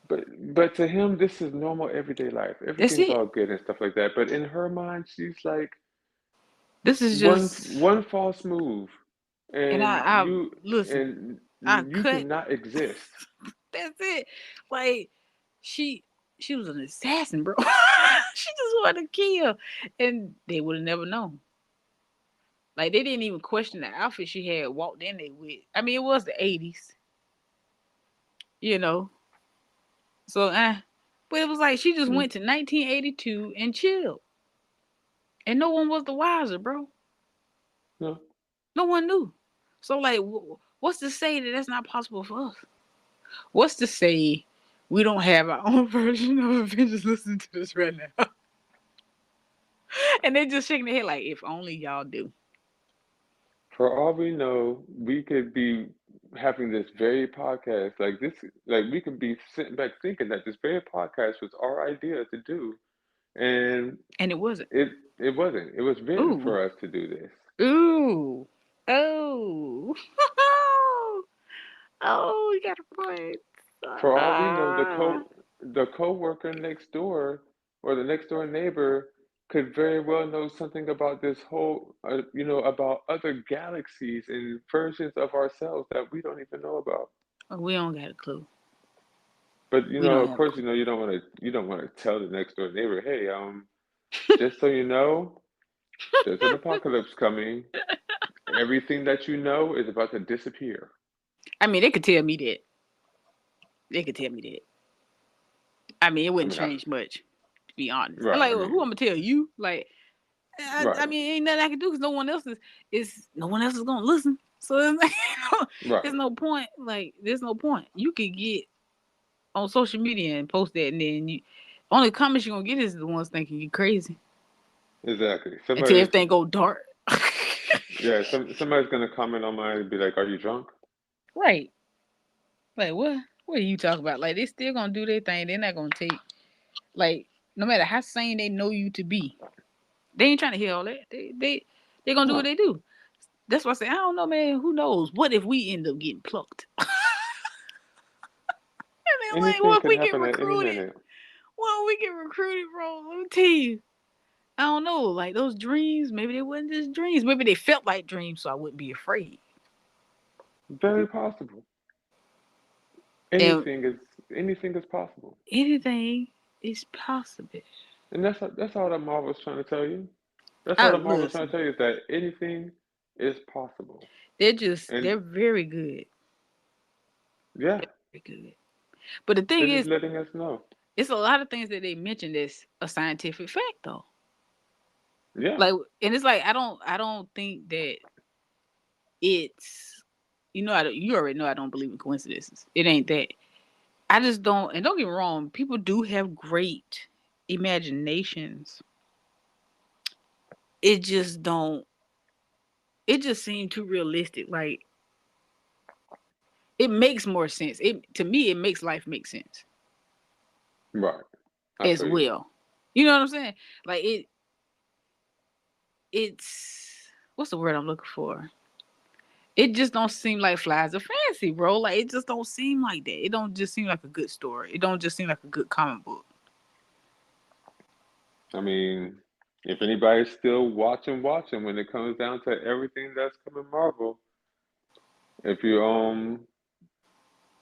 but to him, this is normal everyday life. That's Everything's it. all good and stuff like that. But in her mind, she's like This is just, one false move, and and I listen, I you cut. cannot exist. That's it. Like she she was an assassin, bro. She just wanted to kill, and they would have never known. Like they didn't even question the outfit she had walked in there with. I mean, it was the 80s, you know. So, but it was like she just Mm, went to 1982 and chilled, and no one was the wiser, bro. no. No one knew. So, like, what's to say that that's not possible for us? What's to say we don't have our own version of Avengers listening to this right now? And they just shaking their head like, if only y'all do. For all we know, we could be having this very podcast like this. Like we could be sitting back thinking that this very podcast was our idea to do, and And it wasn't. it it wasn't. It was written Ooh. for us to do this. Ooh. Oh. Oh, you got a point. For all we know, Ah. the coworker next door or the next door neighbor could very well know something about this whole, about other galaxies and versions of ourselves that we don't even know about. Oh, we don't got a clue. But We don't of have a course, clue. you don't want to tell the next door neighbor, hey, just so you know, there's an apocalypse coming. Everything that you know is about to disappear. I mean, they could tell me that. They could tell me that. I mean, it I wouldn't mean, I, change much, to be honest. I'm right. like, I well, who mean, I'm gonna tell you? Like, I right, mean, ain't nothing I can do because no one else is gonna listen. So it's like, right. there's no point. Like, there's no point. You could get on social media and post that, and then you only comments you're gonna get is the ones thinking you crazy Exactly. until Somebody's everything go dark. Yeah, somebody's gonna comment on mine and be like, "Are you drunk?" Right? Like what? What are you talking about? Like they still gonna do their thing. They're not gonna take like no matter how sane they know you to be. They ain't trying to hear all that. They gonna do what No. they do. That's why I say I don't know, man. Who knows? What if we end up getting plucked? I mean, like, Anything what if can we get happen at any recruited? minute. What if we get recruited, bro? Let me tell you. I don't know. Like those dreams, maybe they wasn't just dreams. Maybe they felt like dreams, so I wouldn't be afraid. Very possible. And Anything is anything is possible, anything is possible. and that's all that Marvel's trying to tell you. That's all I that Marvel's trying to listen. tell you is that anything is possible, They're and very good. yeah, Very good. But the thing they're just is, letting us know. it's a lot of things that they mentioned that's a scientific fact though. Yeah, Like, and it's like I don't think that it's you already know I don't believe in coincidences. It ain't that. I just don't, and don't get me wrong, people do have great imaginations. It just don't. It just seemed too realistic. Like it makes more sense. It to me, it makes life make sense right. I as feel you. well. You know what I'm saying? Like it's what's the word I'm looking for? It just don't seem like flies or fancy, bro. Like it just don't seem like that. It don't just seem like a good story. It don't just seem like a good comic book. I mean, if anybody's still watching when it comes down to everything that's coming Marvel, if you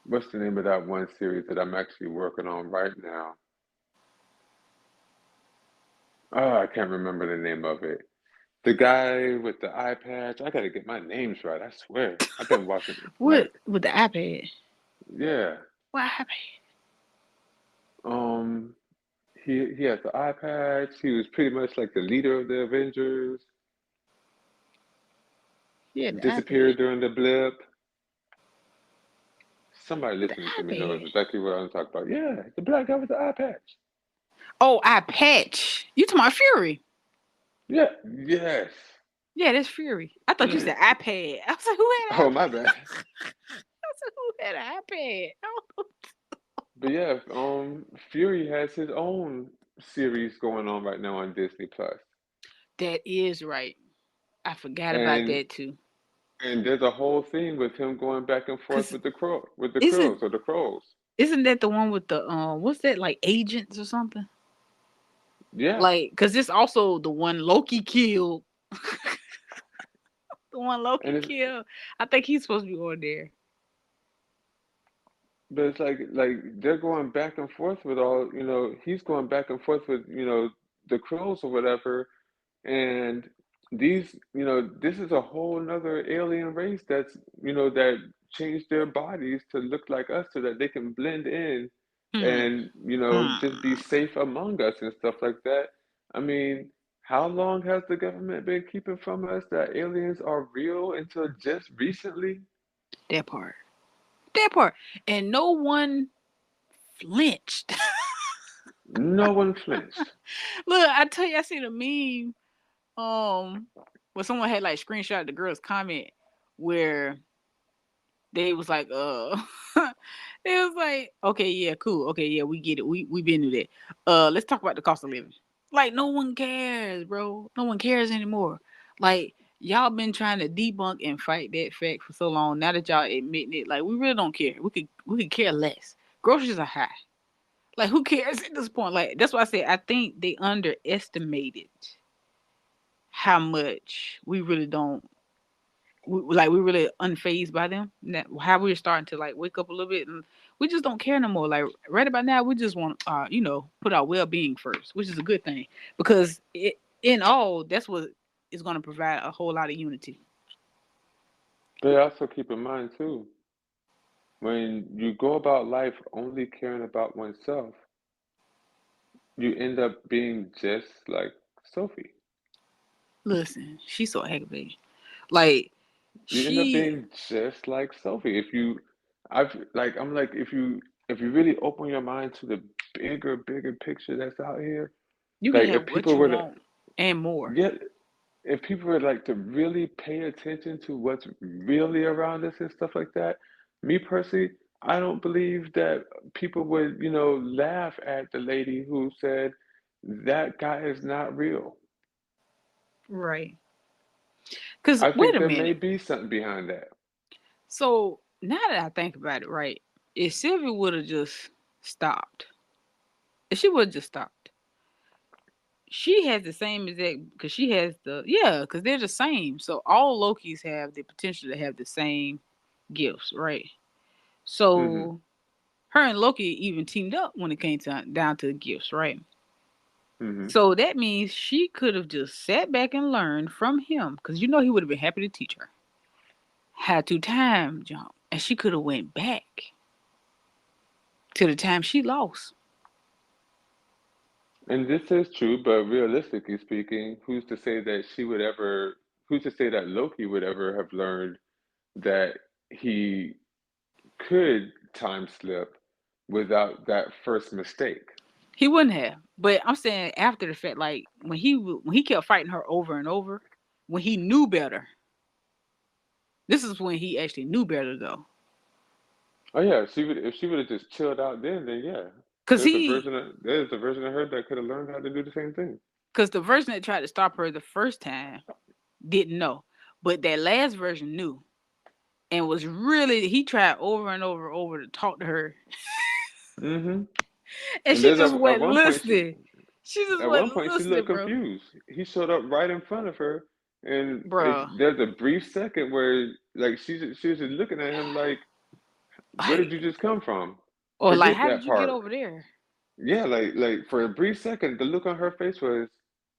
what's the name of that one series that I'm actually working on right now? Oh, I can't remember the name of it. The guy with the eye patch. I gotta get my names right. I swear. I've been watching What with the iPad? yeah. What iPad? Um, he has the eye patch. He was pretty much like the leader of the Avengers. Yeah, the iPad. Disappeared during the blip. Somebody With the listening to me knows iPad. exactly what I'm talking about. Yeah, the black guy with the eye patch. Oh, iPatch. You talking about Fury? Yeah, yes. Yeah, that's Fury. I thought you said iPad. I was like, who had Oh, an my iPad? bad. I was like, who had an iPad? Oh, But yeah, Fury has his own series going on right now on Disney Plus. that is right. I forgot about And that too. And there's a whole thing with him going back and forth Cause with the isn't crows or the crows. isn't that the one with the what's that, like agents or something? Yeah, Like, cause this also the one Loki killed. The one and Loki it's killed. I think he's supposed to be on there. but it's like they're going back and forth with all he's going back and forth with the crows or whatever, and these this is a whole nother alien race that changed their bodies to look like us so that they can blend in Hmm. and just be Hmm. safe among us and stuff like that. I mean, how long has the government been keeping from us that aliens are real until just recently? That part. That part. And no one flinched. No one flinched. Look, I tell you, I seen a meme. Where someone had like screenshot the girl's comment where they was like, they was like, okay, yeah, cool, okay, yeah, we get it, we been through that. Let's talk about the cost of living. Like, no one cares, bro. No one cares anymore. Like, y'all been trying to debunk and fight that fact for so long. Now that y'all admitting it, like, we really don't care. We could care less. Groceries are high. Like, who cares at this point? Like, that's why I said I think they underestimated how much we really don't we really unfazed by them. How we're starting to like wake up a little bit, and we just don't care no more. Like right about now, we just want put our well being first, which is a good thing because in all that's what is going to provide a whole lot of unity. But also keep in mind too, when you go about life only caring about oneself, you end up being just like Sophie. Listen, she's so aggravating. Like You end up she, being just like Sophie. I'm like, if you really open your mind to the bigger picture that's out here, you can like have if what people you were to want and more. get, if people were like to really pay attention to what's really around us and stuff like that, me personally, I don't believe that people would, laugh at the lady who said that guy is not real. Right. Because I wait think a there may minute. be something behind that. So now that I think about it, right, if Sylvia would have just stopped, if she would have just stopped, she has the same exact because she has because they're the same. So all Lokis have the potential to have the same gifts, right? Hmm. So her and Loki even teamed up when it came down to the gifts, right? Hmm. So that means she could have just sat back and learned from him because he would have been happy to teach her how to time jump, and she could have went back to the time she lost. And this is true, but realistically speaking, who's to say that Loki would ever have learned that he could time slip without that first mistake? He wouldn't have, but I'm saying after the fact, like when he kept fighting her over and over, when he knew better. This is when he actually knew better though. Oh yeah, if she would have just chilled out then yeah. Cause he There's a version of her that could have learned how to do the same thing. cause the version that tried to stop her the first time didn't know. But that last version knew. And was really he tried over to talk to her. Hmm. And And she there's just at wasn't one point listening. She just at wasn't one point she listening, looked bro. confused. He showed up right in front of her, and Bro. there's a brief second where like she was just looking at him like, where did Like you just come from? or like Forget how did that you get part. over there? Yeah, like for a brief second, the look on her face was,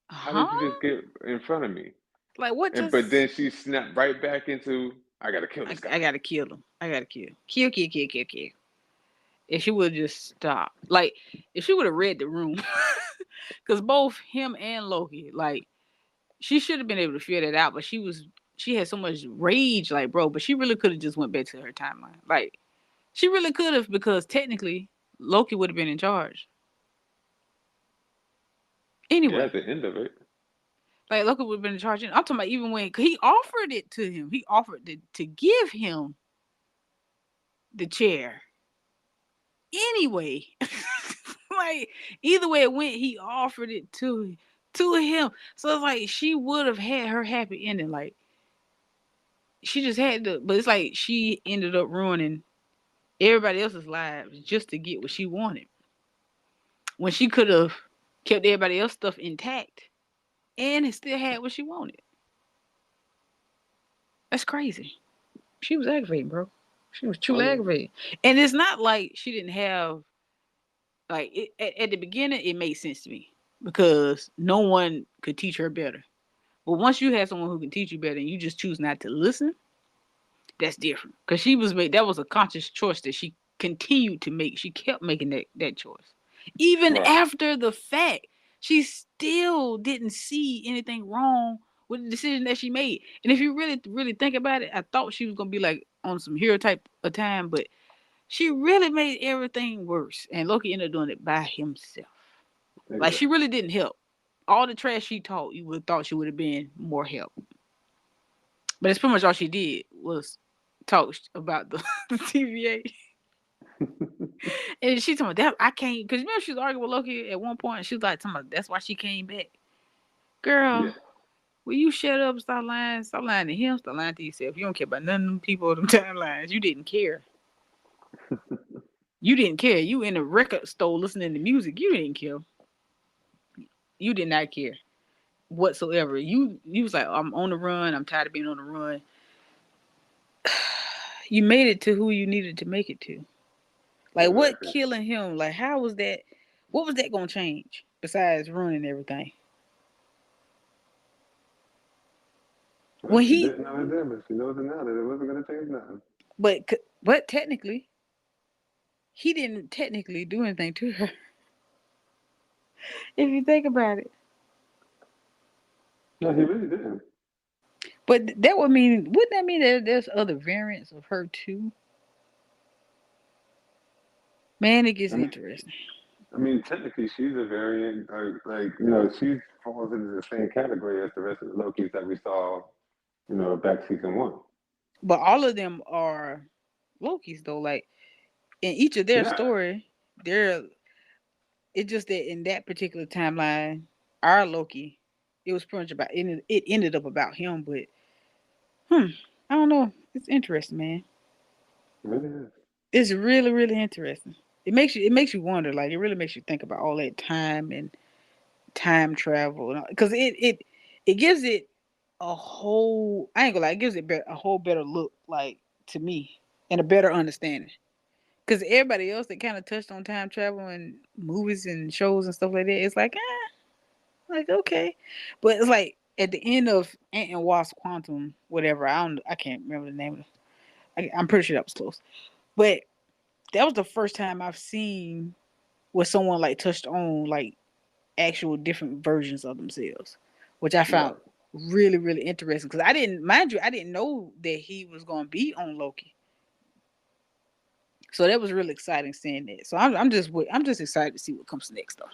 how did you Huh? just get in front of me? Like what And but just then she snapped right back into, I gotta kill this I guy. gotta kill him. I gotta kill. Kill. If she would have just stopped. Like, if she would have read the room. Because both him and Loki, like, she should have been able to figure that out, but she had so much rage, like, bro, but she really could have just went back to her timeline. Like, she really could have because technically Loki would have been in charge. Yeah, Anyway. at the end of it. Like Loki would have been in charge. I'm talking about even when 'cause he offered it to him. He offered to give him the chair. Anyway. Like either way it went, he offered it to him. So it's like she would have had her happy ending. Like she just had to, but it's like she ended up ruining everybody else's lives just to get what she wanted when she could have kept everybody else's stuff intact and it still had what she wanted. That's crazy. She was aggravating, bro. She was Oh truly yeah, aggravating. And it's not like she didn't have like at the beginning it made sense to me because no one could teach her better. But once you have someone who can teach you better and you just choose not to listen, that's different. Because she was made that was a conscious choice that she continued to make. She kept making that choice. Even right. after the fact, she still didn't see anything wrong with the decision that she made. And if you really, really think about it, I thought she was gonna be like on some hero type of time, but she really made everything worse. And Loki ended up doing it by himself. Like she Exactly. really didn't help. All the trash she taught, you would have thought she would have been more help. But it's pretty much all she did was talk about the, the TVA. And she told me that I can't because remember she was arguing with Loki at one point and she was like, that's why she came back. Yeah. Girl, will you shut up, stop lying to him, stop lying to yourself. You don't care about none of them people or them timelines. You didn't care. You didn't care. You in a record store listening to music. You didn't care. You did not care whatsoever. You was like, I'm on the run. I'm tired of being on the run. You made it to who you needed to make it to. Like what Exactly. killing him? Like how was that? What was that gonna change besides ruining everything? Well, When she he, didn't know it then, but she knows it now that it wasn't going to change nothing. but technically, he didn't technically do anything to her. If you think about it, No, he really didn't. but that would mean wouldn't that mean that there's other variants of her too? Man, it gets I mean, interesting. technically, she's a variant. She falls into the same category as the rest of the Lokis that we saw, back season one. But all of them are Loki's though. Like in each of their Yeah, story, they're it's just that in that particular timeline, our Loki, it was pretty much about it ended up about him, but hmm, I don't know. It's interesting, man. it really is. It's really, really interesting. It makes you wonder, like it really makes you think about all that time and time travel, because it gives it a whole. I ain't gonna lie, it gives it a whole better look, like to me, and a better understanding. Because everybody else that kind of touched on time travel and movies and shows and stuff like that, it's like like okay, but it's like at the end of Ant and Wasp Quantum, whatever. I can't remember the name of it. I'm pretty sure that was close, but that was the first time I've seen where someone like touched on like actual different versions of themselves, which I found Right. really really interesting because I didn't mind you I didn't know that he was going to be on Loki, so that was really exciting seeing that. So I'm just excited to see what comes next though.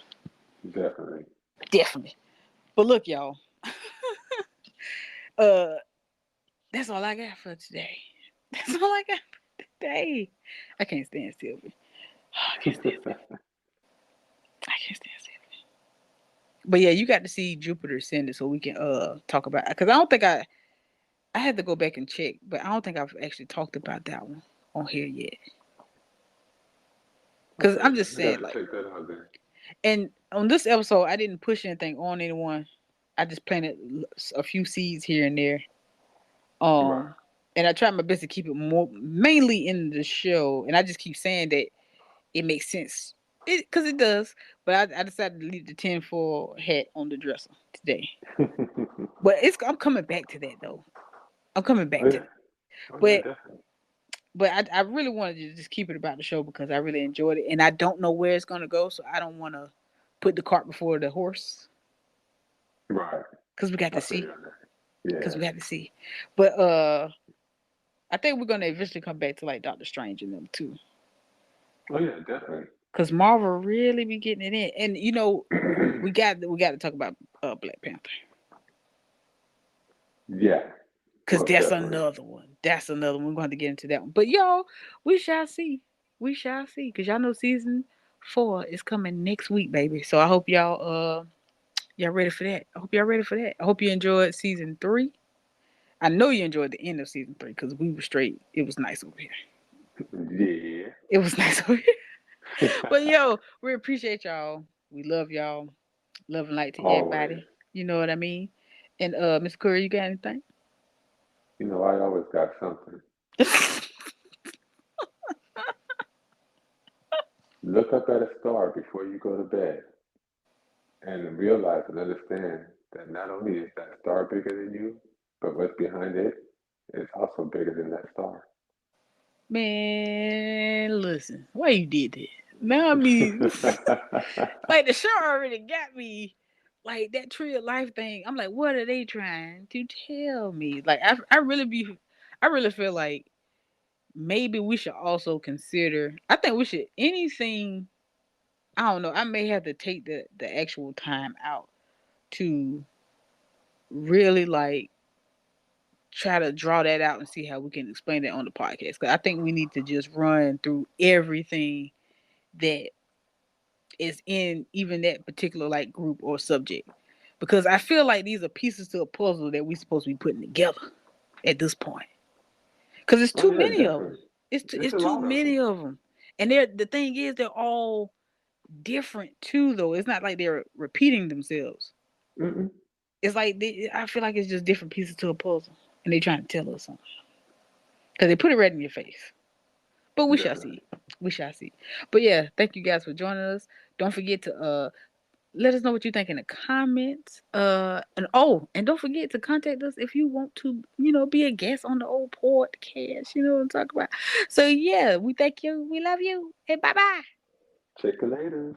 Definitely. Definitely. But look, y'all, uh, that's all I got for today. That's all I got for today. I can't stand Sylvie. I can't stand Sylvie. I can't stand Sylvie. But yeah, you got to see Jupiter Ascending so we can talk about it. Because I don't think I had to go back and check, but I don't think I've actually talked about that one on here yet. Because Okay, I'm just I got saying, to like, check that out then. and on this episode, I didn't push anything on anyone. I just planted a few seeds here and there. Right. Um, and I tried my best to keep it more mainly in the show. And I just keep saying that it makes sense, because it does. But I decided to leave the tinfoil hat on the dresser today. But I'm coming back to that though. I'm coming Oh back to yeah. that. Oh yeah, But definitely. I really wanted to just keep it about the show because I really enjoyed it, and I don't know where it's gonna go, so I don't want to put the cart before the horse Right. because we got I to feel see. you on that. Yeah. Because we got to see. But I think we're gonna eventually come back to like Doctor Strange and them too, Oh yeah, definitely. because Marvel really be getting it in, and we got to talk about Black Panther. Yeah, Cause most that's definitely. another one. That's another one. We're going to get into that one. But y'all, we shall see. We shall see. Cause y'all know season 4 is coming next week, baby. So I hope y'all ready for that. I hope y'all ready for that. I hope you enjoyed season 3. I know you enjoyed the end of season 3 because we were straight. It was nice over here. Yeah. It was nice over here. But yo, we appreciate y'all. We love y'all. Love and light to Always. everybody. You know what I mean? And Miss Curry, you got anything? You know, I always got something. Look up at a star before you go to bed and realize and understand that not only is that star bigger than you, but what's behind it is also bigger than that star. Man, listen, why you did that? Now I mean, like the show already got me. Like that tree of life thing. I'm like, what are they trying to tell me? Like I really feel like maybe we should also consider. I think we should anything. I don't know. I may have to take the actual time out to really like try to draw that out and see how we can explain that on the podcast. Because I think we need to just run through everything that is in even that particular like group or subject. Because I feel like these are pieces to a puzzle that we're supposed to be putting together at this point. Because it's Oh too yeah, many of definitely. them. It's It's a too lot of them. many of them. And the thing is, they're all different too, though. It's not like they're repeating themselves. Mm-mm. It's like I feel like it's just different pieces to a puzzle, and they trying to tell us something because they put it right in your face. But we shall Definitely. see. We shall see. But yeah, thank you guys for joining us. Don't forget to let us know what you think in the comments. And don't forget to contact us if you want to, be a guest on the old podcast. You know what I'm talking about. So yeah, we thank you. We love you. And bye bye. Check you later.